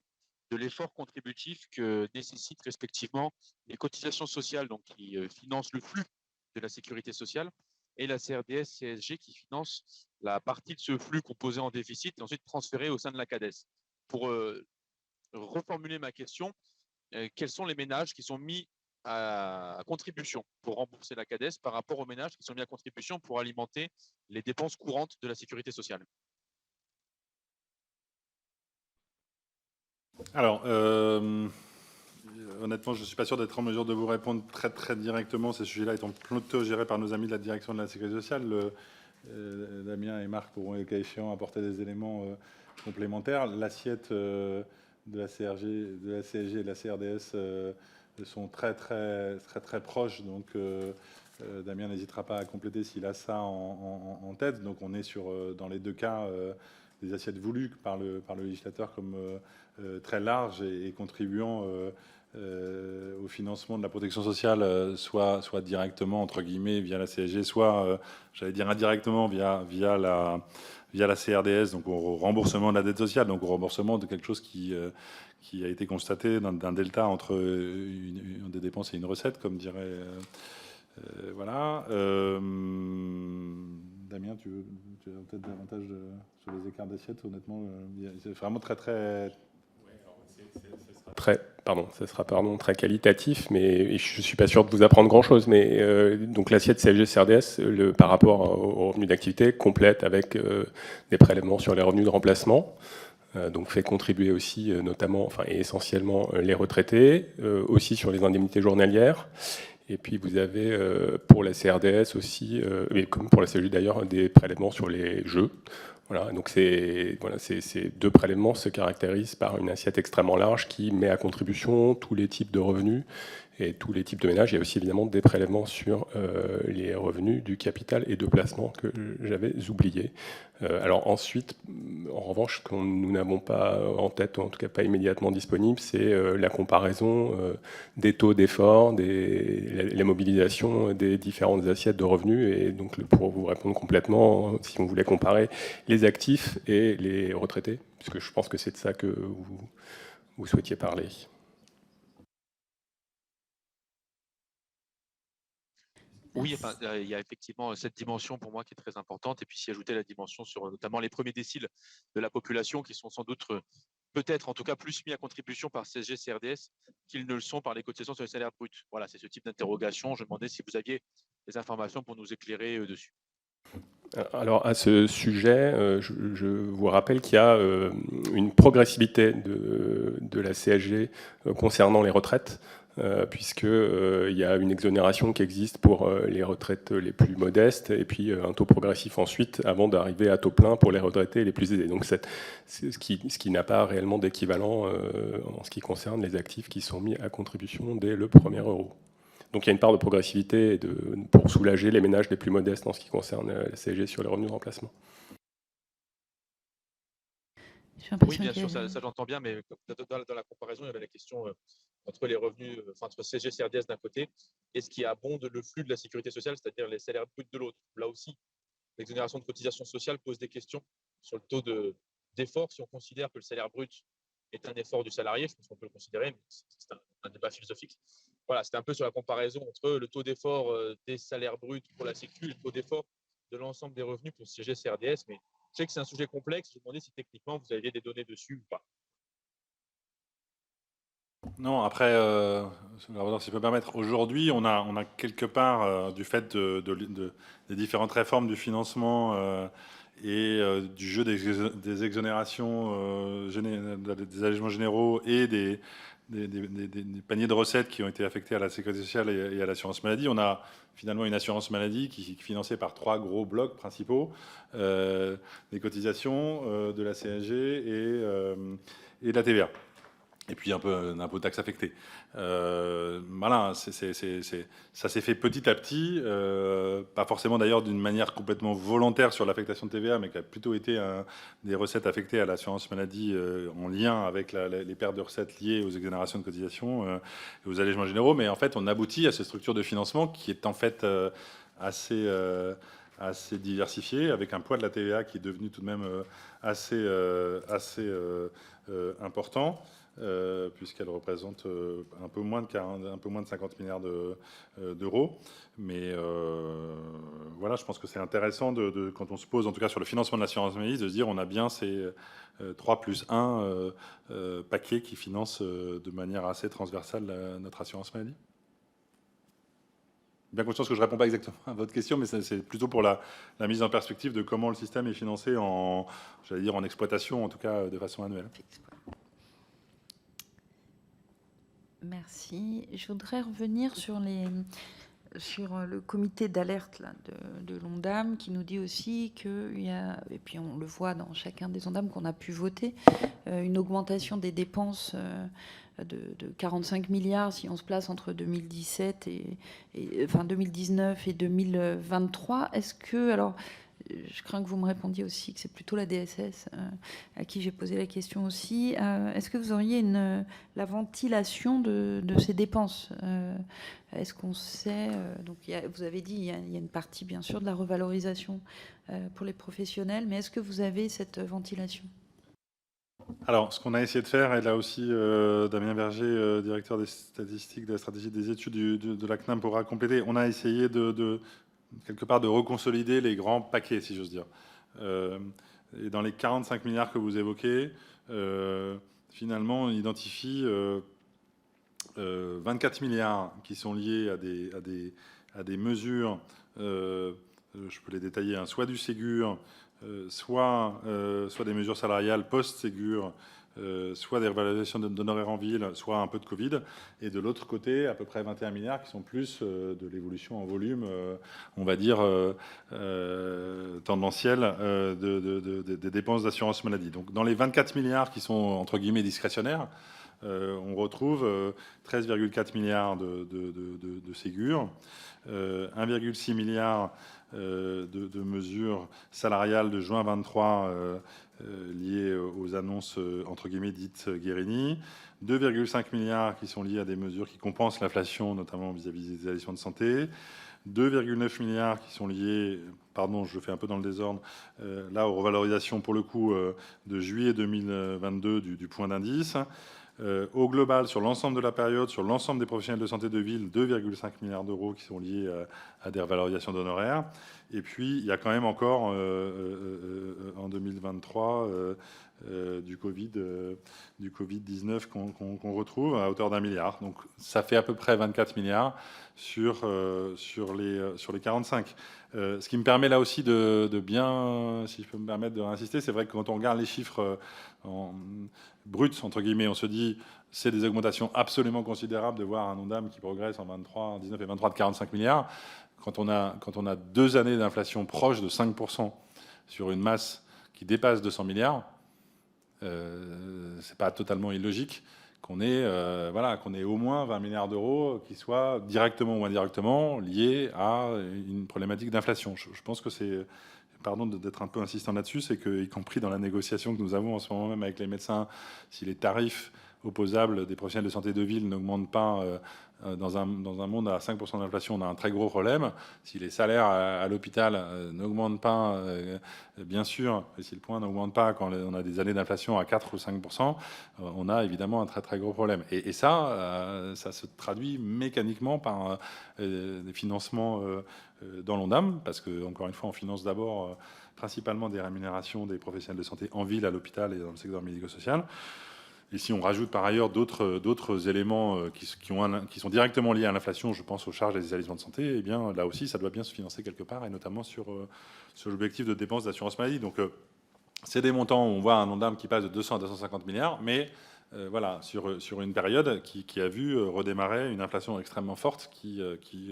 de l'effort contributif que nécessitent respectivement les cotisations sociales, donc qui financent le flux de la sécurité sociale, et la CRDS-CSG qui finance la partie de ce flux composé en déficit et ensuite transféré au sein de la CADES. Pour reformuler ma question, quels sont les ménages qui sont mis à contribution pour rembourser la CADES par rapport aux ménages qui sont mis à contribution pour alimenter les dépenses courantes de la sécurité sociale? Alors, honnêtement, je ne suis pas sûr d'être en mesure de vous répondre très, très directement, ces sujets-là étant plutôt gérés par nos amis de la direction de la sécurité sociale. Damien et Marc pourront, le cas échéant, apporter des éléments complémentaires. L'assiette de la CSG et de la CRDS sont très, très, très, très proches. Donc, Damien n'hésitera pas à compléter s'il a ça en tête. Donc, on est sur, dans les deux cas, des assiettes voulues par le législateur comme très larges et contribuant au financement de la protection sociale, soit directement, entre guillemets, via la CSG, soit, j'allais dire indirectement, via la CRDS, donc au remboursement de la dette sociale, donc au remboursement de quelque chose qui a été constaté d'un delta entre des dépenses et une recette, comme dirait... voilà. Damien, tu as peut-être davantage sur les écarts d'assiette. Honnêtement, c'est vraiment très, très... Ça sera très qualitatif, mais je ne suis pas sûr de vous apprendre grand-chose. Mais donc l'assiette CSG-CRDS, par rapport aux revenus d'activité, complète avec des prélèvements sur les revenus de remplacement. Donc fait contribuer aussi notamment, et essentiellement les retraités, aussi sur les indemnités journalières. Et puis vous avez pour la CRDS aussi, et comme pour la CSG d'ailleurs, des prélèvements sur les jeux. Voilà, donc ces 2 prélèvements se caractérisent par une assiette extrêmement large qui met à contribution tous les types de revenus et tous les types de ménages. Il y a aussi évidemment des prélèvements sur les revenus du capital et de placement que j'avais oubliés. Alors ensuite, en revanche, ce que nous n'avons pas en tête, ou en tout cas pas immédiatement disponible, c'est la comparaison des taux d'effort, la mobilisation des différentes assiettes de revenus. Et donc pour vous répondre complètement, si on voulait comparer les actifs et les retraités, puisque je pense que c'est de ça que vous souhaitiez parler. Oui, il y a effectivement cette dimension pour moi qui est très importante, et puis s'y ajouter la dimension sur notamment les premiers déciles de la population qui sont sans doute peut-être en tout cas plus mis à contribution par CSG CRDS qu'ils ne le sont par les cotisations sur les salaires bruts. Voilà, c'est ce type d'interrogation. Je me demandais si vous aviez des informations pour nous éclairer dessus. Alors à ce sujet, je vous rappelle qu'il y a une progressivité de la CSG concernant les retraites, puisqu'il y a une exonération qui existe pour les retraites les plus modestes, et puis un taux progressif ensuite, avant d'arriver à taux plein pour les retraités les plus aisés. Donc c'est ce qui n'a pas réellement d'équivalent en ce qui concerne les actifs qui sont mis à contribution dès le premier euro. Donc il y a une part de progressivité pour soulager les ménages les plus modestes en ce qui concerne la CSG sur les revenus de remplacement. Oui, bien sûr, ça j'entends bien, mais dans la comparaison, il y avait la question entre les revenus, entre CSG et CRDS d'un côté, et ce qui abonde le flux de la sécurité sociale, c'est-à-dire les salaires bruts de l'autre. Là aussi, l'exonération de cotisation sociale pose des questions sur le taux d'effort, si on considère que le salaire brut est un effort du salarié, je pense qu'on peut le considérer, mais c'est un débat philosophique. Voilà, c'était un peu sur la comparaison entre le taux d'effort des salaires bruts pour la Sécu et le taux d'effort de l'ensemble des revenus pour CSG CRDS. Mais je sais que c'est un sujet complexe. Je me demandais si techniquement vous aviez des données dessus ou pas. Non, après, si je peux me permettre, aujourd'hui, on a quelque part, du fait des différentes réformes du financement et du jeu des exonérations, des allégements généraux et des paniers de recettes qui ont été affectés à la sécurité sociale et à l'assurance maladie. On a finalement une assurance maladie qui est financée par 3 gros blocs principaux, des cotisations, de la CSG et de la TVA. Et puis un peu d'impôt taxe affectée. Voilà, ça s'est fait petit à petit, pas forcément d'ailleurs d'une manière complètement volontaire sur l'affectation de TVA, mais qui a plutôt été des recettes affectées à l'assurance maladie en lien avec les pertes de recettes liées aux exonérations de cotisations et aux allègements généraux. Mais en fait, on aboutit à cette structure de financement qui est en fait assez diversifiée, avec un poids de la TVA qui est devenu tout de même assez important. Puisqu'elle représente un peu moins de 50 milliards d'euros. Mais voilà, je pense que c'est intéressant quand on se pose, en tout cas sur le financement de l'assurance maladie, de se dire on a bien ces 3 plus 1 paquets qui financent de manière assez transversale notre assurance maladie. Bien conscience que je ne réponds pas exactement à votre question, mais c'est plutôt pour la mise en perspective de comment le système est financé en exploitation, en tout cas de façon annuelle. Merci. Je voudrais revenir sur le comité d'alerte de l'ONDAM qui nous dit aussi qu'il y a, et puis on le voit dans chacun des ONDAM qu'on a pu voter, une augmentation des dépenses de 45 milliards si on se place entre 2019 et 2023. Est-ce que, alors, je crains que vous me répondiez aussi que c'est plutôt la DSS à qui j'ai posé la question aussi. Est-ce que vous auriez la ventilation de ces dépenses Est-ce qu'on sait donc vous avez dit il y a une partie bien sûr de la revalorisation pour les professionnels, mais est-ce que vous avez cette ventilation? Alors, ce qu'on a essayé de faire, et là aussi Damien Berger, directeur des statistiques, de la stratégie des études de la CNAM pourra compléter, on a essayé quelque part de reconsolider les grands paquets, si j'ose dire. Et dans les 45 milliards que vous évoquez, finalement, on identifie 24 milliards qui sont liés à des mesures, je peux les détailler, hein, soit du Ségur, soit des mesures salariales post-Ségur, soit des revalorisations d'honoraires en ville, soit un peu de Covid. Et de l'autre côté, à peu près 21 milliards qui sont plus de l'évolution en volume, on va dire, tendancielle des dépenses d'assurance maladie. Donc dans les 24 milliards qui sont, entre guillemets, discrétionnaires, on retrouve 13,4 milliards de Ségur, 1,6 milliard de mesures salariales de juin 23 liées aux annonces entre guillemets dites Guérini, 2,5 milliards qui sont liés à des mesures qui compensent l'inflation, notamment vis-à-vis des établissements de santé, 2,9 milliards qui sont liés pardon, je le fais un peu dans le désordre, là, aux revalorisations, pour le coup, de juillet 2022 du point d'indice. Au global, sur l'ensemble de la période, sur l'ensemble des professionnels de santé de ville, 2,5 milliards d'euros qui sont liés à des revalorisations d'honoraires. Et puis, il y a quand même encore, en 2023, du Covid-19 qu'on retrouve à hauteur d'1 milliard. Donc, ça fait à peu près 24 milliards sur les 45. Ce qui me permet là aussi de bien, si je peux me permettre de réinsister, c'est vrai que quand on regarde les chiffres en bruts, entre guillemets, on se dit c'est des augmentations absolument considérables de voir un Ondam qui progresse en 19 et 23 de 45 milliards. Quand on a 2 années d'inflation proche de 5% sur une masse qui dépasse 200 milliards, c'est pas totalement illogique qu'on ait au moins 20 milliards d'euros qui soient directement ou indirectement liés à une problématique d'inflation. Je pense que c'est, pardon d'être un peu insistant là-dessus, c'est que, y compris dans la négociation que nous avons en ce moment même avec les médecins, si les tarifs opposables des professionnels de santé de ville n'augmentent pas dans un monde à 5% d'inflation, on a un très gros problème. Si les salaires à l'hôpital n'augmentent pas, bien sûr, et si le point n'augmente pas quand on a des années d'inflation à 4 ou 5%, on a évidemment un très très gros problème. Et ça se traduit mécaniquement par des financements dans l'Ondam, parce que, encore une fois, on finance d'abord principalement des rémunérations des professionnels de santé en ville, à l'hôpital et dans le secteur médico-social. Et si on rajoute par ailleurs d'autres éléments qui sont directement liés à l'inflation, je pense aux charges des établissements de santé, eh bien là aussi, ça doit bien se financer quelque part, et notamment sur l'objectif de dépenses d'assurance maladie. Donc, c'est des montants où on voit un Ondam qui passe de 200 à 250 milliards, mais voilà, sur une période qui a vu redémarrer une inflation extrêmement forte qui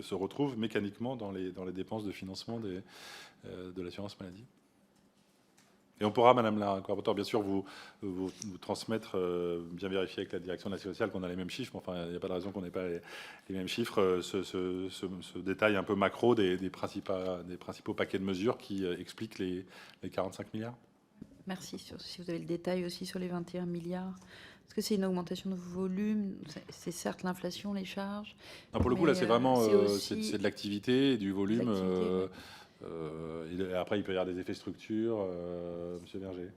se retrouve mécaniquement dans les dépenses de financement de l'assurance maladie. Et on pourra, Madame la rapporteure, bien sûr, vous transmettre, bien vérifier avec la direction de la Sécurité sociale qu'on a les mêmes chiffres. Enfin, il n'y a pas de raison qu'on n'ait pas les mêmes chiffres. Ce détail un peu macro des principaux paquets de mesures qui expliquent les 45 milliards. Merci. Si vous avez le détail aussi sur les 21 milliards, est-ce que c'est une augmentation de volume? C'est certes l'inflation, les charges. Non, pour le coup, là, c'est vraiment aussi c'est de l'activité et du volume. Ouais. Et après, il peut y avoir des effets structure. Monsieur Berger.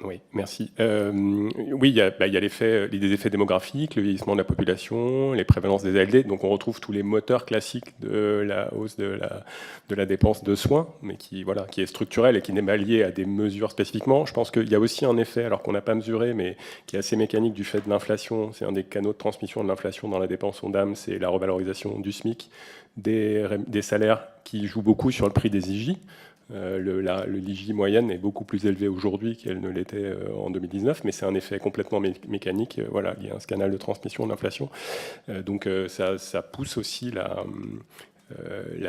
Oui, merci. Oui, il y a des effets démographiques, le vieillissement de la population, les prévalences des ALD. Donc, on retrouve tous les moteurs classiques de la hausse de la dépense de soins, mais qui est structurelle et qui n'est pas liée à des mesures spécifiquement. Je pense qu'il y a aussi un effet, alors qu'on n'a pas mesuré, mais qui est assez mécanique du fait de l'inflation. C'est un des canaux de transmission de l'inflation dans la dépense Ondam, c'est la revalorisation du SMIC, des salaires qui jouent beaucoup sur le prix des IJ. L'IJ moyenne est beaucoup plus élevée aujourd'hui qu'elle ne l'était en 2019, mais c'est un effet complètement mécanique. Voilà, il y a un canal de transmission de l'inflation. Donc ça pousse aussi la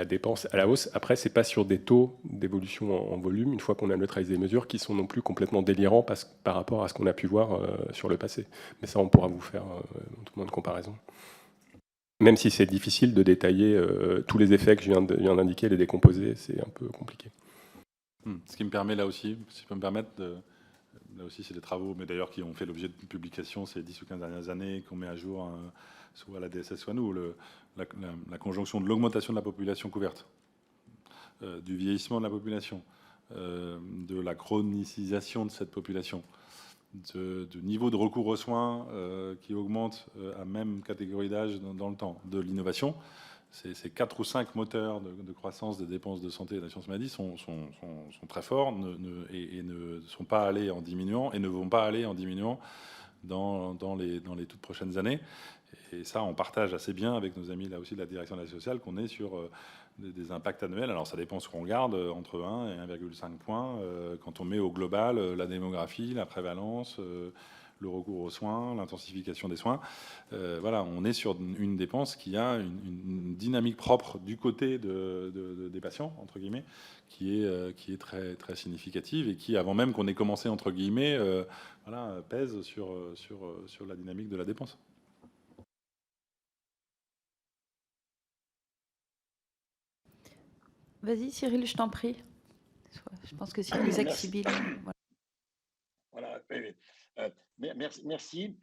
dépense à la hausse. Après, c'est pas sur des taux d'évolution en volume, une fois qu'on a neutralisé les mesures, qui sont non plus complètement délirants par rapport à ce qu'on a pu voir sur le passé. Mais ça, on pourra vous faire une comparaison. Même si c'est difficile de détailler tous les effets que je viens d'indiquer, les décomposer, c'est un peu compliqué. Ce qui me permet là aussi, si je peux me permettre, là aussi c'est des travaux, mais d'ailleurs qui ont fait l'objet de publication ces 10 ou 15 dernières années, qu'on met à jour soit la DSS, soit nous, la conjonction de l'augmentation de la population couverte, du vieillissement de la population, de la chronicisation de cette population, de niveau de recours aux soins qui augmente à même catégorie d'âge dans le temps, de l'innovation. Ces 4 ou 5 moteurs de croissance des dépenses de santé et d'assurance maladie sont très forts et ne sont pas allés en diminuant et ne vont pas aller en diminuant dans les toutes prochaines années. Et ça, on partage assez bien avec nos amis là aussi de la direction de la sociale qu'on est sur des impacts annuels. Alors ça dépend ce qu'on regarde, entre 1 et 1,5 points, quand on met au global la démographie, la prévalence, le recours aux soins, l'intensification des soins. Voilà, on est sur une dépense qui a une dynamique propre du côté des patients, entre guillemets, qui est très, très significative et qui, avant même qu'on ait commencé, entre guillemets, pèse sur la dynamique de la dépense. Vas-y, Cyril, je t'en prie. Je pense que Cyril Zaxibili. Voilà. Merci.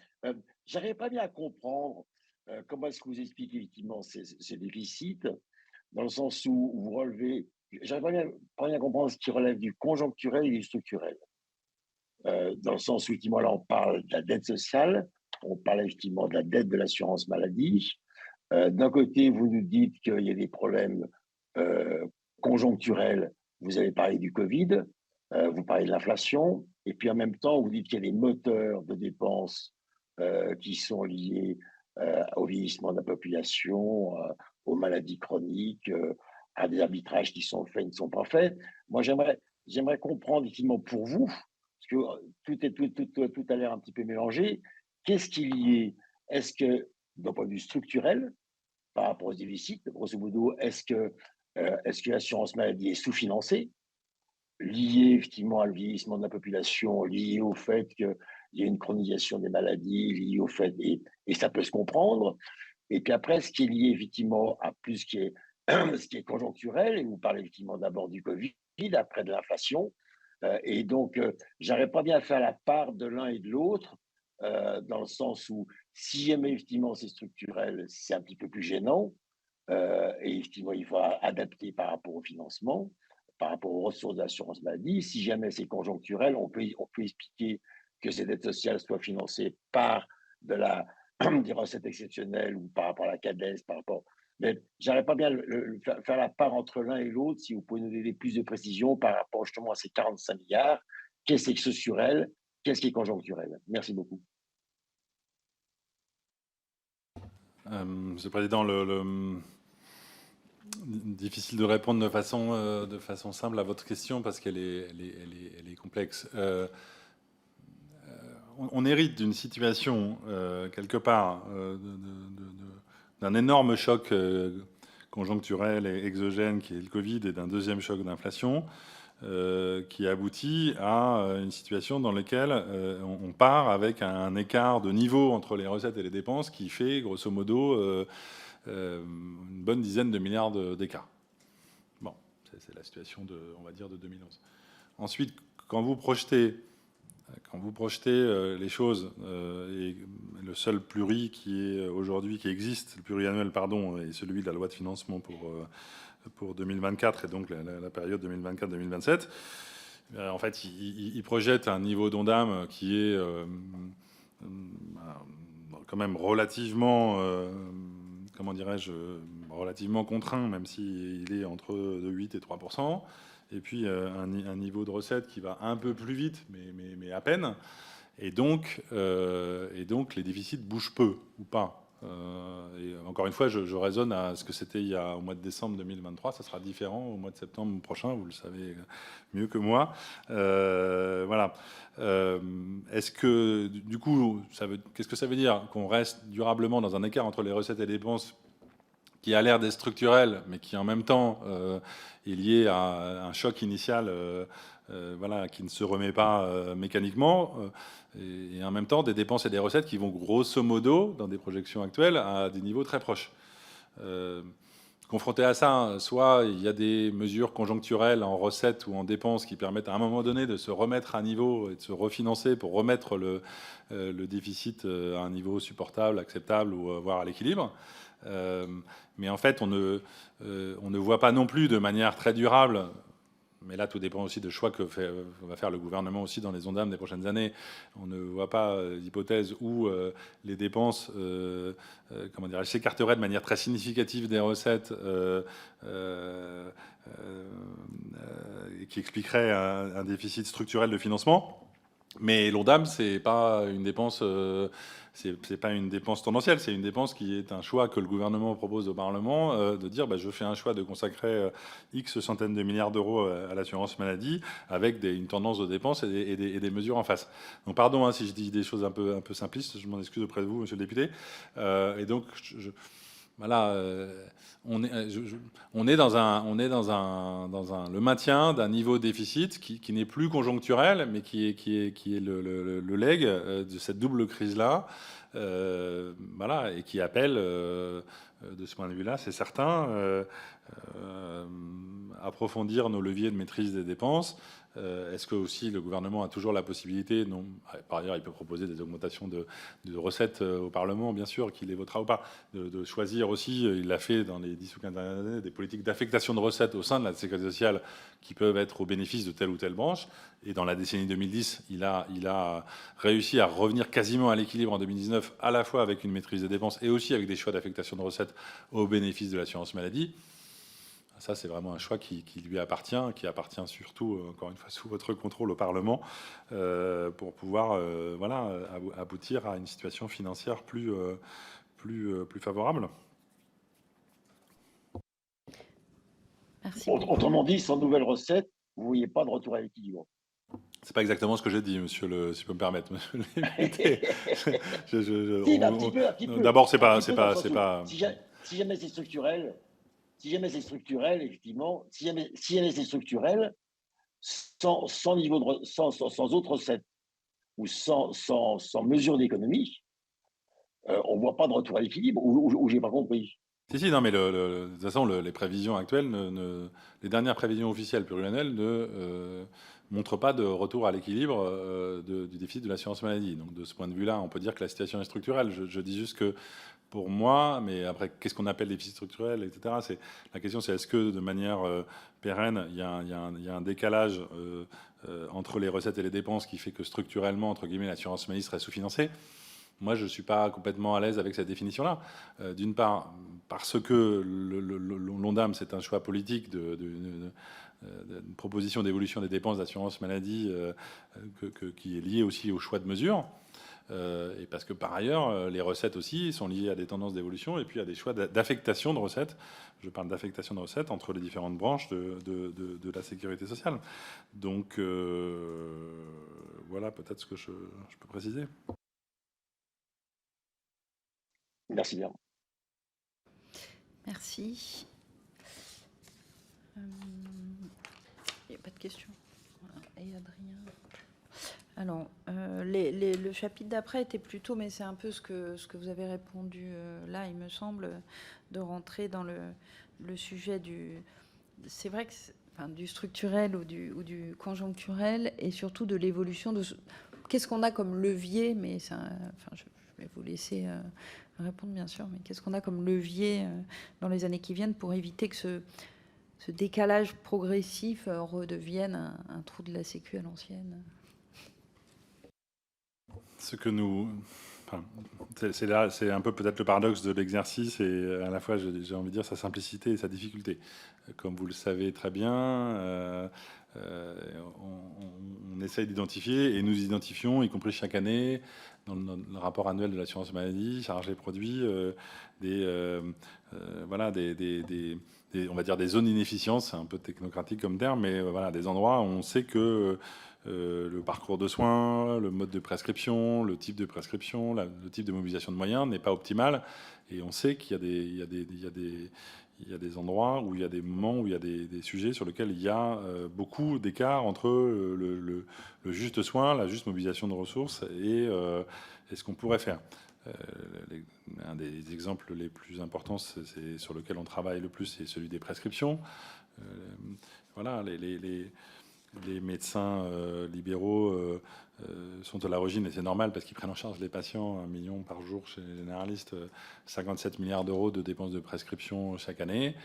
J'arrive pas bien à comprendre comment est-ce que vous expliquez effectivement ces déficits, dans le sens où vous relevez j'aimerais bien comprendre ce qui relève du conjoncturel et du structurel. Dans le sens où, effectivement, là, on parle de la dette sociale, on parle effectivement de la dette de l'assurance maladie. D'un côté, vous nous dites qu'il y a des problèmes conjoncturels. Vous avez parlé du Covid, vous parlez de l'inflation, et puis en même temps, vous dites qu'il y a des moteurs de dépenses qui sont liés au vieillissement de la population, aux maladies chroniques, à des arbitrages qui sont faits, qui ne sont pas faits. Moi, j'aimerais comprendre, effectivement, pour vous, parce que tout a l'air un petit peu mélangé, qu'est-ce qui est lié? Est-ce que, d'un point de vue structurel, par rapport aux déficits, grosso modo, est-ce que l'assurance maladie est sous-financée, lié effectivement à le vieillissement de la population, lié au fait qu'il y a une chronisation des maladies, lié au fait, et ça peut se comprendre. Et puis après, ce qui est lié effectivement à plus ce qui est conjoncturel, et vous parlez effectivement d'abord du Covid, après de l'inflation, et donc j'arrive pas bien à faire la part de l'un et de l'autre, dans le sens où si jamais effectivement c'est structurel, c'est un petit peu plus gênant, et effectivement il faut adapter par rapport au financement, par rapport aux ressources de l'assurance maladie. Si jamais c'est conjoncturel, on peut expliquer que ces dettes sociales soient financées par des recettes exceptionnelles ou par rapport à la CADES, par rapport. Mais j'arrive pas bien faire la part entre l'un et l'autre. Si vous pouvez nous donner plus de précision par rapport justement à ces 45 milliards, qu'est-ce qui est structurel, qu'est-ce qui est conjoncturel? Merci beaucoup. Monsieur le Président, difficile de répondre de façon simple à votre question parce qu'elle est complexe. On hérite d'une situation, quelque part, d'un énorme choc conjoncturel et exogène qui est le Covid et d'un deuxième choc d'inflation qui aboutit à une situation dans laquelle on part avec un écart de niveau entre les recettes et les dépenses qui fait grosso modo une bonne dizaine de milliards d'écart. Bon, c'est la situation on va dire de 2011. Ensuite, quand vous projetez les choses, et le seul pluri qui est aujourd'hui qui existe, le pluriannuel pardon, est celui de la loi de financement pour 2024 et donc la période 2024-2027. En fait, il projette un niveau d'Ondam qui est quand même relativement, comment dirais-je, relativement contraint, même s'il est entre 8 et 3%. Et puis un niveau de recette qui va un peu plus vite, mais à peine. Et donc les déficits bougent peu ou pas. Et encore une fois, je raisonne à ce que c'était au mois de décembre 2023. Ça sera différent au mois de septembre prochain, vous le savez mieux que moi. Voilà. Est-ce que, du coup, qu'est-ce que ça veut dire? Qu'on reste durablement dans un écart entre les recettes et les dépenses qui a l'air d'être structurel, mais qui en même temps est lié à un choc initial voilà, qui ne se remet pas mécaniquement, et en même temps des dépenses et des recettes qui vont grosso modo, dans des projections actuelles, à des niveaux très proches. Confronté à ça, soit il y a des mesures conjoncturelles en recettes ou en dépenses qui permettent à un moment donné de se remettre à niveau et de se refinancer pour remettre le déficit à un niveau supportable, acceptable ou voire à l'équilibre. Mais en fait, on ne voit pas non plus de manière très durable, mais là tout dépend aussi de choix que va faire le gouvernement aussi dans les Ondam des prochaines années. On ne voit pas d'hypothèse où les dépenses comment dirais-je, s'écarteraient de manière très significative des recettes qui expliquerait un déficit structurel de financement. Mais l'Ondam, c'est pas une dépense, c'est pas une dépense tendancielle, c'est une dépense qui est un choix que le gouvernement propose au Parlement de dire, je fais un choix de consacrer X centaines de milliards d'euros à l'assurance maladie avec une tendance de dépenses et des mesures en face. Donc pardon si je dis des choses un peu simplistes, je m'en excuse auprès de vous, monsieur le député. Et donc voilà, on est dans le maintien d'un niveau de déficit qui n'est plus conjoncturel, mais qui est le legs de cette double crise-là, voilà, et qui appelle de ce point de vue-là, c'est certain. Approfondir nos leviers de maîtrise des dépenses. Est-ce que aussi le gouvernement a toujours la possibilité, non, par ailleurs il peut proposer des augmentations de recettes au Parlement, bien sûr, qu'il les votera ou pas, de choisir aussi, il l'a fait dans les 10 ou 15 dernières années, des politiques d'affectation de recettes au sein de la sécurité sociale qui peuvent être au bénéfice de telle ou telle branche. Et dans la décennie 2010, il a réussi à revenir quasiment à l'équilibre en 2019, à la fois avec une maîtrise des dépenses et aussi avec des choix d'affectation de recettes au bénéfice de l'assurance maladie. Ça, c'est vraiment un choix qui lui appartient, qui appartient surtout, encore une fois, sous votre contrôle au Parlement, pour pouvoir voilà, aboutir à une situation financière plus favorable. Merci. Autrement dit, sans nouvelle recette, vous ne voyez pas de retour à l'équilibre. C'est pas exactement ce que j'ai dit, monsieur si je peux me permettre, monsieur le député. D'abord, c'est pas. Si jamais c'est structurel, effectivement, si jamais c'est structurel, sans autre recette ou sans mesure d'économie, on ne voit pas de retour à l'équilibre, ou j'ai pas compris. Si, non, mais de toute façon, les prévisions actuelles, les dernières prévisions officielles pluriannuelles ne montrent pas de retour à l'équilibre du déficit de l'assurance maladie. Donc, de ce point de vue-là, on peut dire que la situation est structurelle. Je dis juste que, pour moi, mais après, qu'est-ce qu'on appelle déficit structurel, etc. La question, c'est est-ce que, de manière pérenne, il y a un décalage entre les recettes et les dépenses qui fait que, structurellement, entre guillemets, l'assurance maladie serait sous-financée. Moi, je ne suis pas complètement à l'aise avec cette définition-là. D'une part, parce que l'ONDAM, c'est un choix politique d'une proposition d'évolution des dépenses d'assurance maladie qui est liée aussi au choix de mesure. Et parce que par ailleurs, les recettes aussi sont liées à des tendances d'évolution et puis à des choix d'affectation de recettes. Je parle d'affectation de recettes entre les différentes branches de la sécurité sociale. Donc, voilà peut-être ce que je peux préciser. Merci bien. Merci. Il n'y a pas de questions. Voilà. Et Adrien. Alors, le chapitre d'après était plutôt, mais c'est un peu ce que vous avez répondu là, il me semble, de rentrer dans le sujet c'est vrai que du structurel ou du conjoncturel et surtout de l'évolution de qu'est-ce qu'on a comme levier, mais ça, je vais vous laisser répondre bien sûr, mais qu'est-ce qu'on a comme levier dans les années qui viennent pour éviter que ce décalage progressif redevienne un trou de la sécu à l'ancienne? Ce que nous... c'est un peu peut-être le paradoxe de l'exercice et à la fois, j'ai envie de dire, sa simplicité et sa difficulté. Comme vous le savez très bien, on essaye d'identifier et nous identifions, y compris chaque année, dans le rapport annuel de l'assurance maladie, chargé produit, voilà, on va dire des zones d'inefficience, c'est un peu technocratique comme terme, mais voilà, des endroits où on sait que le parcours de soins, le mode de prescription, le type de prescription, le type de mobilisation de moyens n'est pas optimal. Et on sait qu'il y a des endroits où il y a des moments où il y a des sujets sur lesquels il y a beaucoup d'écart entre le juste soin, la juste mobilisation de ressources et ce qu'on pourrait faire. Un des exemples les plus importants, c'est sur lequel on travaille le plus, c'est celui des prescriptions. Voilà, les médecins libéraux sont à l'origine, et c'est normal parce qu'ils prennent en charge les patients, 1 million par jour chez les généralistes, 57 milliards d'euros de dépenses de prescription chaque année.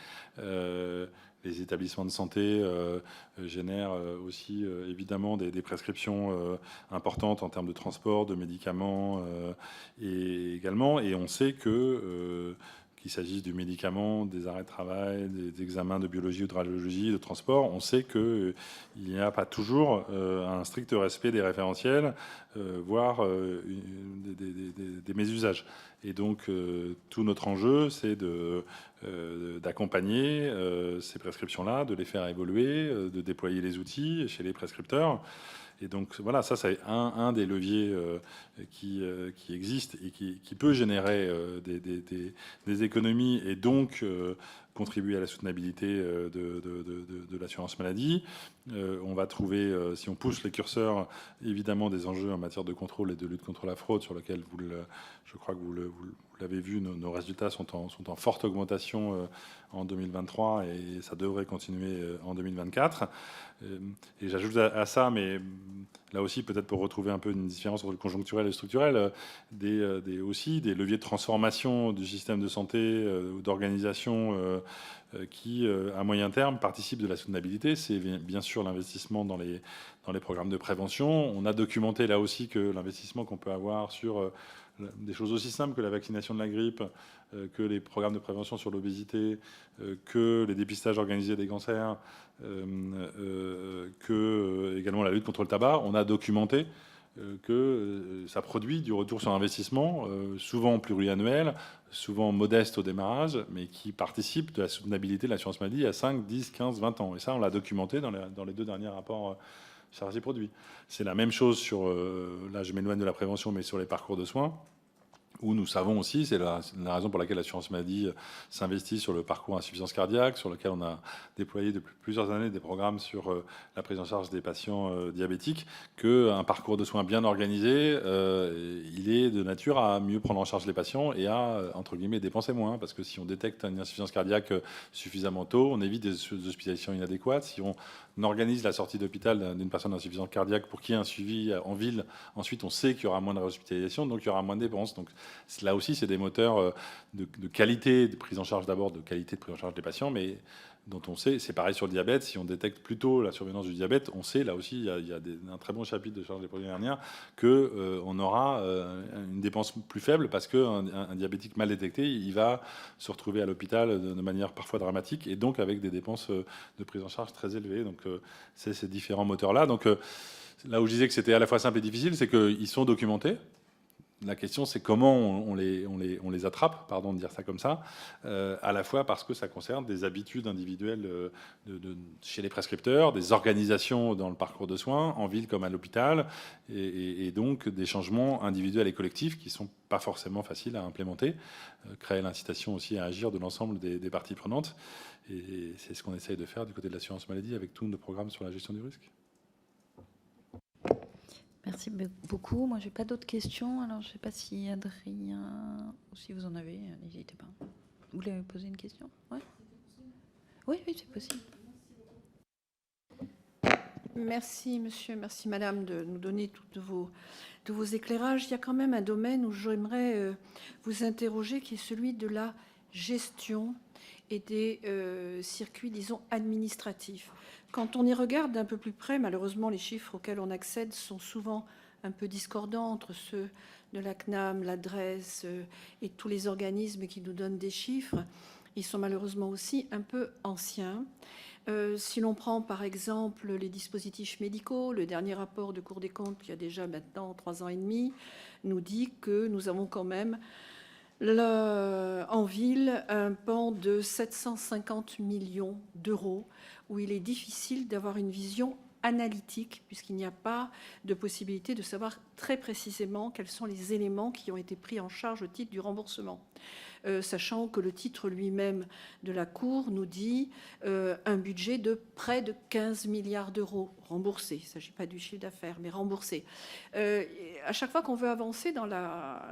Les établissements de santé génèrent aussi évidemment des prescriptions importantes en termes de transport, de médicaments et également. Et on sait que qu'il s'agisse du médicament, des arrêts de travail, des examens de biologie ou de radiologie, de transport, on sait qu'il n'y a pas toujours un strict respect des référentiels, voire des mésusages. Et donc, tout notre enjeu, c'est d'accompagner ces prescriptions-là, de les faire évoluer, de déployer les outils chez les prescripteurs. Et donc voilà, ça c'est un des leviers qui existe et qui peut générer des économies et donc contribuer à la soutenabilité de l'assurance maladie. On va trouver, si on pousse les curseurs, évidemment des enjeux en matière de contrôle et de lutte contre la fraude, sur lequel je crois que vous l'avez vu, nos résultats sont en forte augmentation en 2023 et ça devrait continuer en 2024. Et j'ajoute à ça, mais là aussi peut-être pour retrouver un peu une différence entre le conjoncturel et le structurel, aussi des leviers de transformation du système de santé ou d'organisation qui, à moyen terme, participent de la soutenabilité. C'est bien sûr l'investissement dans les programmes de prévention. On a documenté là aussi que l'investissement qu'on peut avoir sur des choses aussi simples que la vaccination de la grippe, que les programmes de prévention sur l'obésité, que les dépistages organisés des cancers, que également la lutte contre le tabac, on a documenté que ça produit du retour sur investissement, souvent pluriannuel, souvent modeste au démarrage, mais qui participe de la soutenabilité de l'assurance maladie à 5, 10, 15, 20 ans. Et ça, on l'a documenté dans les 2 derniers rapports charges et produits. C'est la même chose sur, là je m'éloigne de la prévention, mais sur les parcours de soins, où nous savons aussi, c'est la raison pour laquelle l'assurance maladie s'investit sur le parcours insuffisance cardiaque, sur lequel on a déployé depuis plusieurs années des programmes sur la prise en charge des patients diabétiques, qu'un parcours de soins bien organisé, il est de nature à mieux prendre en charge les patients et à, entre guillemets, dépenser moins. Parce que si on détecte une insuffisance cardiaque suffisamment tôt, on évite des hospitalisations inadéquates. Si on organise la sortie d'hôpital d'une personne insuffisante cardiaque pour qu'il y ait un suivi en ville, ensuite on sait qu'il y aura moins de réhospitalisation, donc il y aura moins de dépenses. Donc là aussi, c'est des moteurs de qualité de prise en charge, d'abord de qualité de prise en charge des patients, mais dont on sait, c'est pareil sur le diabète, si on détecte plus tôt la survenance du diabète, on sait, là aussi, il y a un très bon chapitre de charge des produits dernières, qu'on aura une dépense plus faible parce qu'un diabétique mal détecté, il va se retrouver à l'hôpital de manière parfois dramatique et donc avec des dépenses de prise en charge très élevées. Donc c'est ces différents moteurs-là. Donc là où je disais que c'était à la fois simple et difficile, c'est qu'ils sont documentés. La question, c'est comment on les attrape, pardon de dire ça comme ça, à la fois parce que ça concerne des habitudes individuelles chez les prescripteurs, des organisations dans le parcours de soins, en ville comme à l'hôpital, et donc des changements individuels et collectifs qui ne sont pas forcément faciles à implémenter, créer l'incitation aussi à agir de l'ensemble des parties prenantes. Et c'est ce qu'on essaye de faire du côté de l'assurance maladie avec tous nos programmes sur la gestion du risque. Merci beaucoup. Moi, je n'ai pas d'autres questions. Alors, je ne sais pas si Adrien, ou si vous en avez, n'hésitez pas. Vous voulez poser une question? Ouais. Oui, c'est possible. Merci, monsieur, merci, madame, de nous donner tous vos éclairages. Il y a quand même un domaine où j'aimerais vous interroger, qui est celui de la gestion et des circuits, disons, administratifs. Quand on y regarde d'un peu plus près, malheureusement, les chiffres auxquels on accède sont souvent un peu discordants entre ceux de la CNAM, l'adresse et tous les organismes qui nous donnent des chiffres. Ils sont malheureusement aussi un peu anciens. Si l'on prend par exemple les dispositifs médicaux, le dernier rapport de Cour des comptes, qui a déjà maintenant 3 ans et demi, nous dit que nous avons quand même en ville un pan de 750 millions d'euros où il est difficile d'avoir une vision analytique puisqu'il n'y a pas de possibilité de savoir très précisément quels sont les éléments qui ont été pris en charge au titre du remboursement. Sachant que le titre lui-même de la Cour nous dit un budget de près de 15 milliards d'euros remboursés. Il ne s'agit pas du chiffre d'affaires, mais remboursés. À chaque fois qu'on veut avancer dans la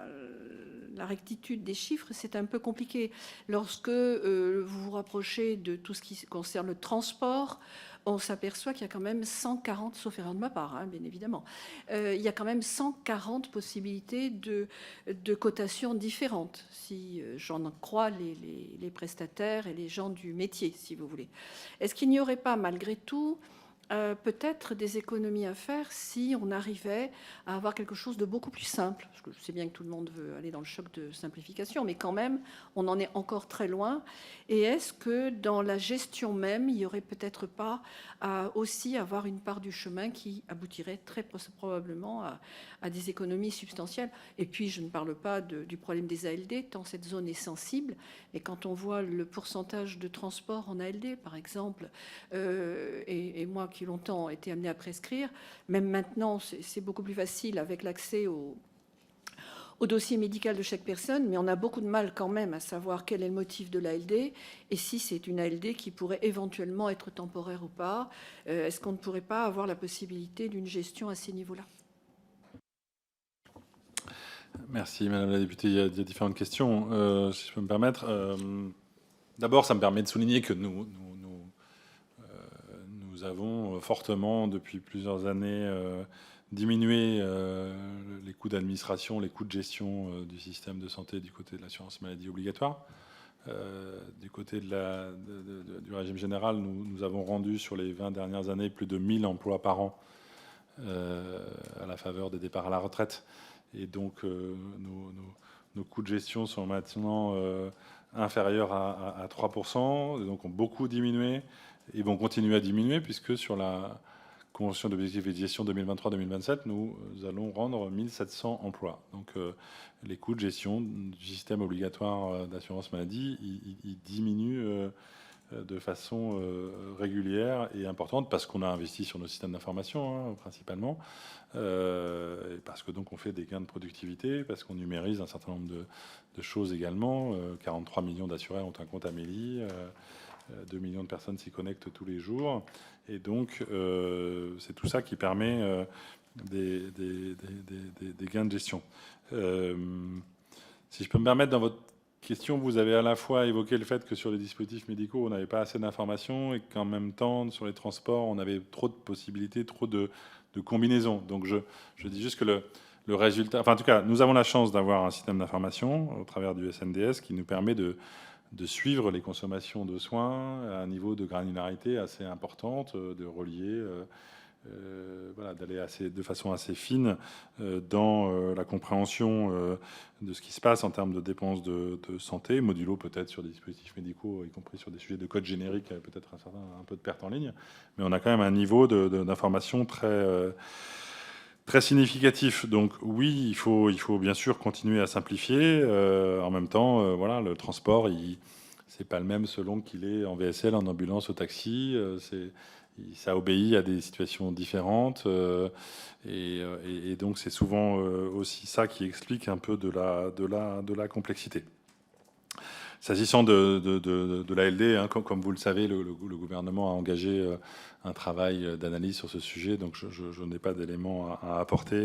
rectitude des chiffres, c'est un peu compliqué. Lorsque vous vous rapprochez de tout ce qui concerne le transport, on s'aperçoit qu'il y a quand même 140, sauf erreur de ma part, hein, bien évidemment, il y a quand même 140 possibilités de cotations différentes, si j'en crois les prestataires et les gens du métier, si vous voulez. Est-ce qu'il n'y aurait pas, malgré tout, peut-être des économies à faire si on arrivait à avoir quelque chose de beaucoup plus simple? Parce que je sais bien que tout le monde veut aller dans le choc de simplification, mais quand même, on en est encore très loin. Et est-ce que dans la gestion même, il n'y aurait peut-être pas à aussi avoir une part du chemin qui aboutirait très probablement à des économies substantielles? Et puis, je ne parle pas du problème des ALD, tant cette zone est sensible. Et quand on voit le pourcentage de transport en ALD, par exemple, et moi qui longtemps été amené à prescrire, même maintenant, c'est beaucoup plus facile avec l'accès au dossier médical de chaque personne, mais on a beaucoup de mal quand même à savoir quel est le motif de l'ALD et si c'est une ALD qui pourrait éventuellement être temporaire ou pas. Est-ce qu'on ne pourrait pas avoir la possibilité d'une gestion à ces niveaux-là? Merci, Madame la députée. Il y a différentes questions, si je peux me permettre. D'abord, ça me permet de souligner que nous avons fortement, depuis plusieurs années, diminué les coûts d'administration, les coûts de gestion du système de santé du côté de l'assurance maladie obligatoire. Du côté du régime général, nous avons rendu sur les 20 dernières années plus de 1000 emplois par an à la faveur des départs à la retraite. Et donc, nos coûts de gestion sont maintenant inférieurs à 3%, et donc ont beaucoup diminué et vont continuer à diminuer, puisque sur la convention d'objectifs et de gestion 2023-2027, nous allons rendre 1700 emplois. Donc, les coûts de gestion du système obligatoire d'assurance maladie, ils diminuent de façon régulière et importante, parce qu'on a investi sur nos systèmes d'information, principalement, et parce que donc on fait des gains de productivité, parce qu'on numérise un certain nombre de choses également. 43 millions d'assurés ont un compte Amélie, 2 millions de personnes s'y connectent tous les jours, et donc c'est tout ça qui permet des gains de gestion. Si je peux me permettre, dans votre question, vous avez à la fois évoqué le fait que sur les dispositifs médicaux, on n'avait pas assez d'informations, et qu'en même temps, sur les transports, on avait trop de possibilités, trop de combinaisons. Donc je dis juste que le résultat... Enfin, en tout cas, nous avons la chance d'avoir un système d'information au travers du SNDS qui nous permet de suivre les consommations de soins à un niveau de granularité assez importante, de relier... voilà, d'aller de façon assez fine dans la compréhension de ce qui se passe en termes de dépenses de santé, modulo peut-être sur des dispositifs médicaux, y compris sur des sujets de code générique, peut-être un peu de perte en ligne, mais on a quand même un niveau d'information très significatif. Donc oui, il faut bien sûr continuer à simplifier. En même temps, voilà, le transport, c'est pas le même selon qu'il est en VSL, en ambulance, au taxi. Ça obéit à des situations différentes, et donc c'est souvent aussi ça qui explique un peu de la complexité. S'agissant de l'ALD, comme vous le savez, le gouvernement a engagé un travail d'analyse sur ce sujet, donc je n'ai pas d'éléments à apporter.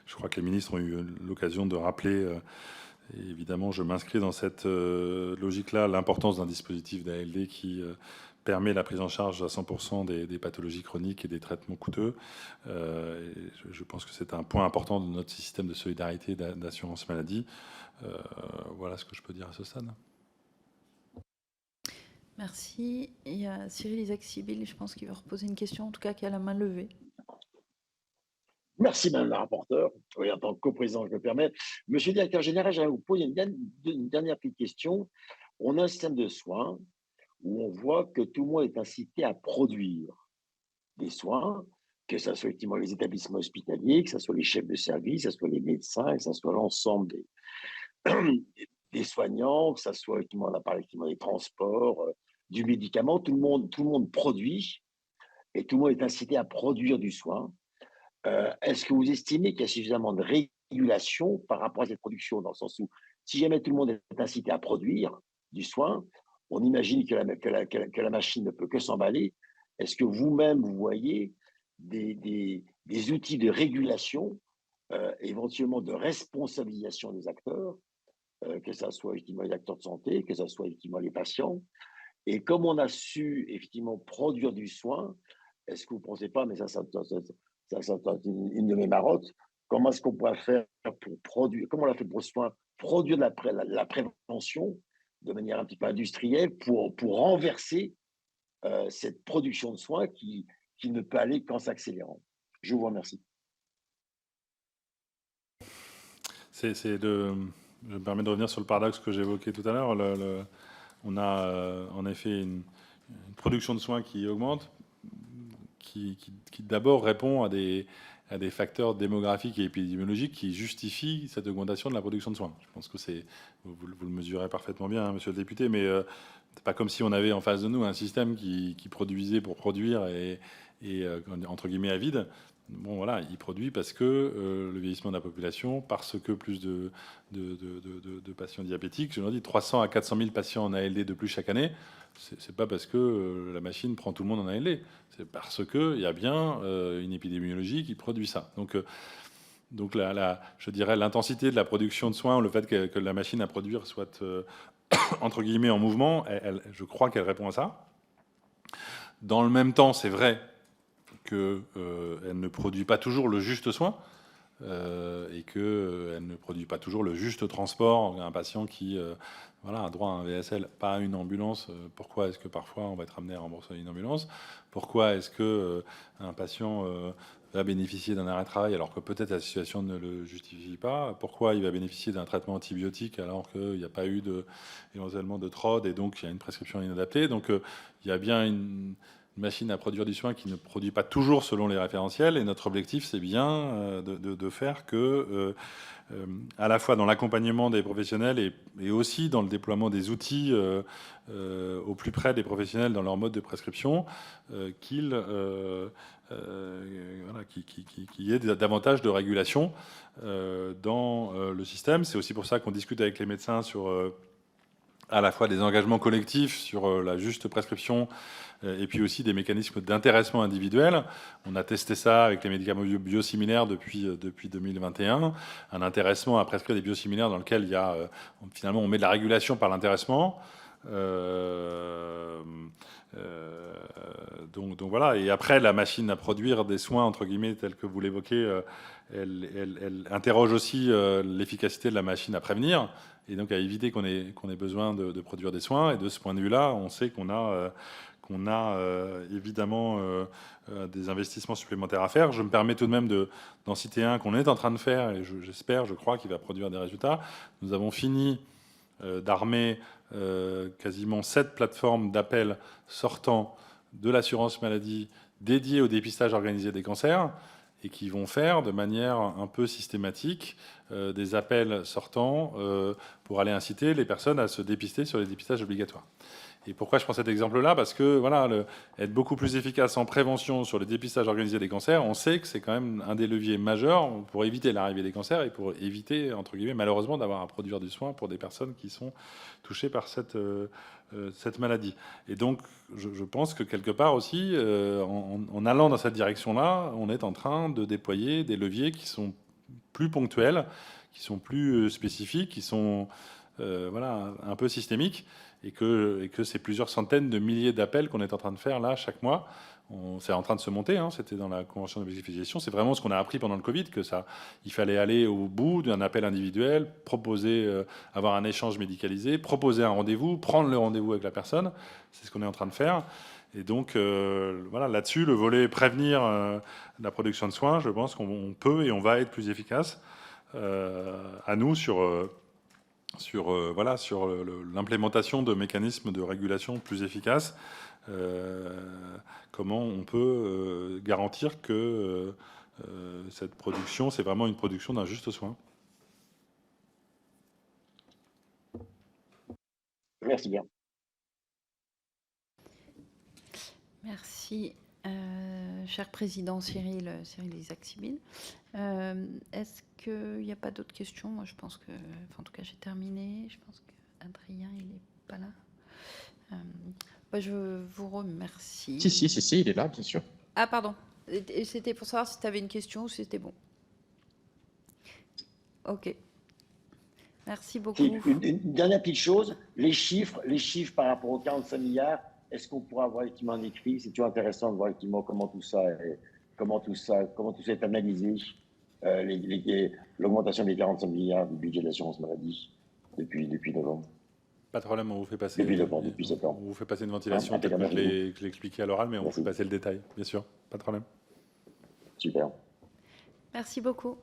Je crois que les ministres ont eu l'occasion de rappeler, et évidemment je m'inscris dans cette logique-là, l'importance d'un dispositif d'ALD qui permet la prise en charge à 100% des pathologies chroniques et des traitements coûteux. Je pense que c'est un point important de notre système de solidarité d'assurance maladie. Voilà ce que je peux dire à ce stade. Merci. Il y a Cyril Isaac-Sibyl, je pense qu'il va reposer une question, en tout cas qui a la main levée. Merci, Madame la rapporteure. Oui, en tant que coprésident, je me permets. Monsieur le directeur général, j'aimerais vous poser une dernière petite question. On a un système de soins où on voit que tout le monde est incité à produire des soins, que ce soit effectivement les établissements hospitaliers, que ce soit les chefs de service, que ce soit les médecins, que ce soit l'ensemble des soignants, que ce soit effectivement, on a parlé effectivement des transports, du médicament, tout le monde produit, et tout le monde est incité à produire du soin. Est-ce que vous estimez qu'il y a suffisamment de régulation par rapport à cette production, dans le sens où si jamais tout le monde est incité à produire du soin, on imagine que la machine ne peut que s'emballer. Est-ce que vous-même, vous voyez des outils de régulation, éventuellement de responsabilisation des acteurs, que ce soit effectivement les acteurs de santé, que ce soit effectivement les patients? Et comme on a su effectivement produire du soin, est-ce que vous ne pensez pas, mais ça une de mes marottes, comment est-ce qu'on pourrait faire pour produire, comment on l'a fait pour le soin, produire la prévention de manière un petit peu industrielle pour renverser cette production de soins qui ne peut aller qu'en s'accélérant. Je vous remercie. Je me permets de revenir sur le paradoxe que j'évoquais tout à l'heure. On a en effet une production de soins qui augmente, qui d'abord répond à des facteurs démographiques et épidémiologiques qui justifient cette augmentation de la production de soins. Je pense que vous le mesurez parfaitement bien, monsieur le député, mais c'est pas comme si on avait en face de nous un système qui produisait pour produire et entre guillemets à vide. Bon, voilà, il produit parce que le vieillissement de la population, parce que plus de patients diabétiques. Je leur dis 300 à 400 000 patients en ALD de plus chaque année. C'est pas parce que la machine prend tout le monde en ALD. C'est parce qu'il y a bien une épidémiologie qui produit ça. Donc je dirais l'intensité de la production de soins, le fait que la machine à produire soit entre guillemets en mouvement, je crois qu'elle répond à ça. Dans le même temps, c'est vrai qu'elle ne produit pas toujours le juste soin et qu'elle ne produit pas toujours le juste transport. Un patient qui a droit à un VSL, pas à une ambulance. Pourquoi est-ce que parfois on va être amené à rembourser une ambulance? Pourquoi est-ce qu'un patient va bénéficier d'un arrêt de travail alors que peut-être la situation ne le justifie pas? Pourquoi il va bénéficier d'un traitement antibiotique alors qu'il n'y a pas eu éventuellement de TROD et donc il y a une prescription inadaptée? Donc il y a bien une machine à produire du soin qui ne produit pas toujours selon les référentiels. Et notre objectif, c'est bien de faire que, à la fois dans l'accompagnement des professionnels et aussi dans le déploiement des outils au plus près des professionnels dans leur mode de prescription, qu'il y ait davantage de régulation dans le système. C'est aussi pour ça qu'on discute avec les médecins sur à la fois des engagements collectifs sur la juste prescription et puis aussi des mécanismes d'intéressement individuel. On a testé ça avec les médicaments biosimilaires depuis 2021, un intéressement à prescrire des biosimilaires dans lequel il y a, finalement, on met de la régulation par l'intéressement. Donc voilà. Et après, la machine à produire des soins, entre guillemets, tels que vous l'évoquez, elle interroge aussi l'efficacité de la machine à prévenir et donc à éviter qu'on ait besoin de produire des soins. Et de ce point de vue-là, on sait qu'on a évidemment des investissements supplémentaires à faire. Je me permets tout de même d'en citer un qu'on est en train de faire, et je crois qu'il va produire des résultats. Nous avons fini d'armer quasiment 7 plateformes d'appels sortant de l'assurance maladie dédiées au dépistage organisé des cancers, et qui vont faire de manière un peu systématique des appels sortants pour aller inciter les personnes à se dépister sur les dépistages obligatoires. Et pourquoi je prends cet exemple-là? Parce que voilà, être beaucoup plus efficace en prévention sur le dépistage organisé des cancers, on sait que c'est quand même un des leviers majeurs pour éviter l'arrivée des cancers et pour éviter, entre guillemets, malheureusement, d'avoir à produire du soin pour des personnes qui sont touchées par cette maladie. Et donc, je pense que quelque part aussi, en allant dans cette direction-là, on est en train de déployer des leviers qui sont plus ponctuels, qui sont plus spécifiques, qui sont un peu systémiques, et que c'est plusieurs centaines de milliers d'appels qu'on est en train de faire là chaque mois. C'est en train de se monter, c'était dans la convention d'objectifs et gestion. C'est vraiment ce qu'on a appris pendant le Covid, il fallait aller au bout d'un appel individuel, proposer, avoir un échange médicalisé, proposer un rendez-vous, prendre le rendez-vous avec la personne. C'est ce qu'on est en train de faire. Et donc, là-dessus, le volet prévenir la production de soins, je pense qu'on peut et on va être plus efficace à nous sur l'implémentation de mécanismes de régulation plus efficaces. Comment on peut garantir que cette production, c'est vraiment une production d'un juste soin. Merci bien. Merci, cher président Cyril Isaac-Sibille. Est-ce qu'il n'y a pas d'autres questions? Moi, je pense que, en tout cas, j'ai terminé. Je pense qu'Adrien, il n'est pas là. Je vous remercie. Si, il est là, bien sûr. Ah, pardon. Et c'était pour savoir si tu avais une question ou si c'était bon. Ok. Merci beaucoup. Une dernière petite chose, les chiffres par rapport aux 45 milliards, est-ce qu'on pourra avoir effectivement un écrit? C'est toujours intéressant de voir effectivement comment tout ça est analysé, l'augmentation des 45 milliards du budget de l'assurance maladie depuis novembre. Pas de problème, on vous fait passer. Depuis septembre. On vous fait passer une ventilation, peut-être que je l'ai expliqué à l'oral, mais on vous fait passer le détail, bien sûr, pas de problème. Super. Merci beaucoup.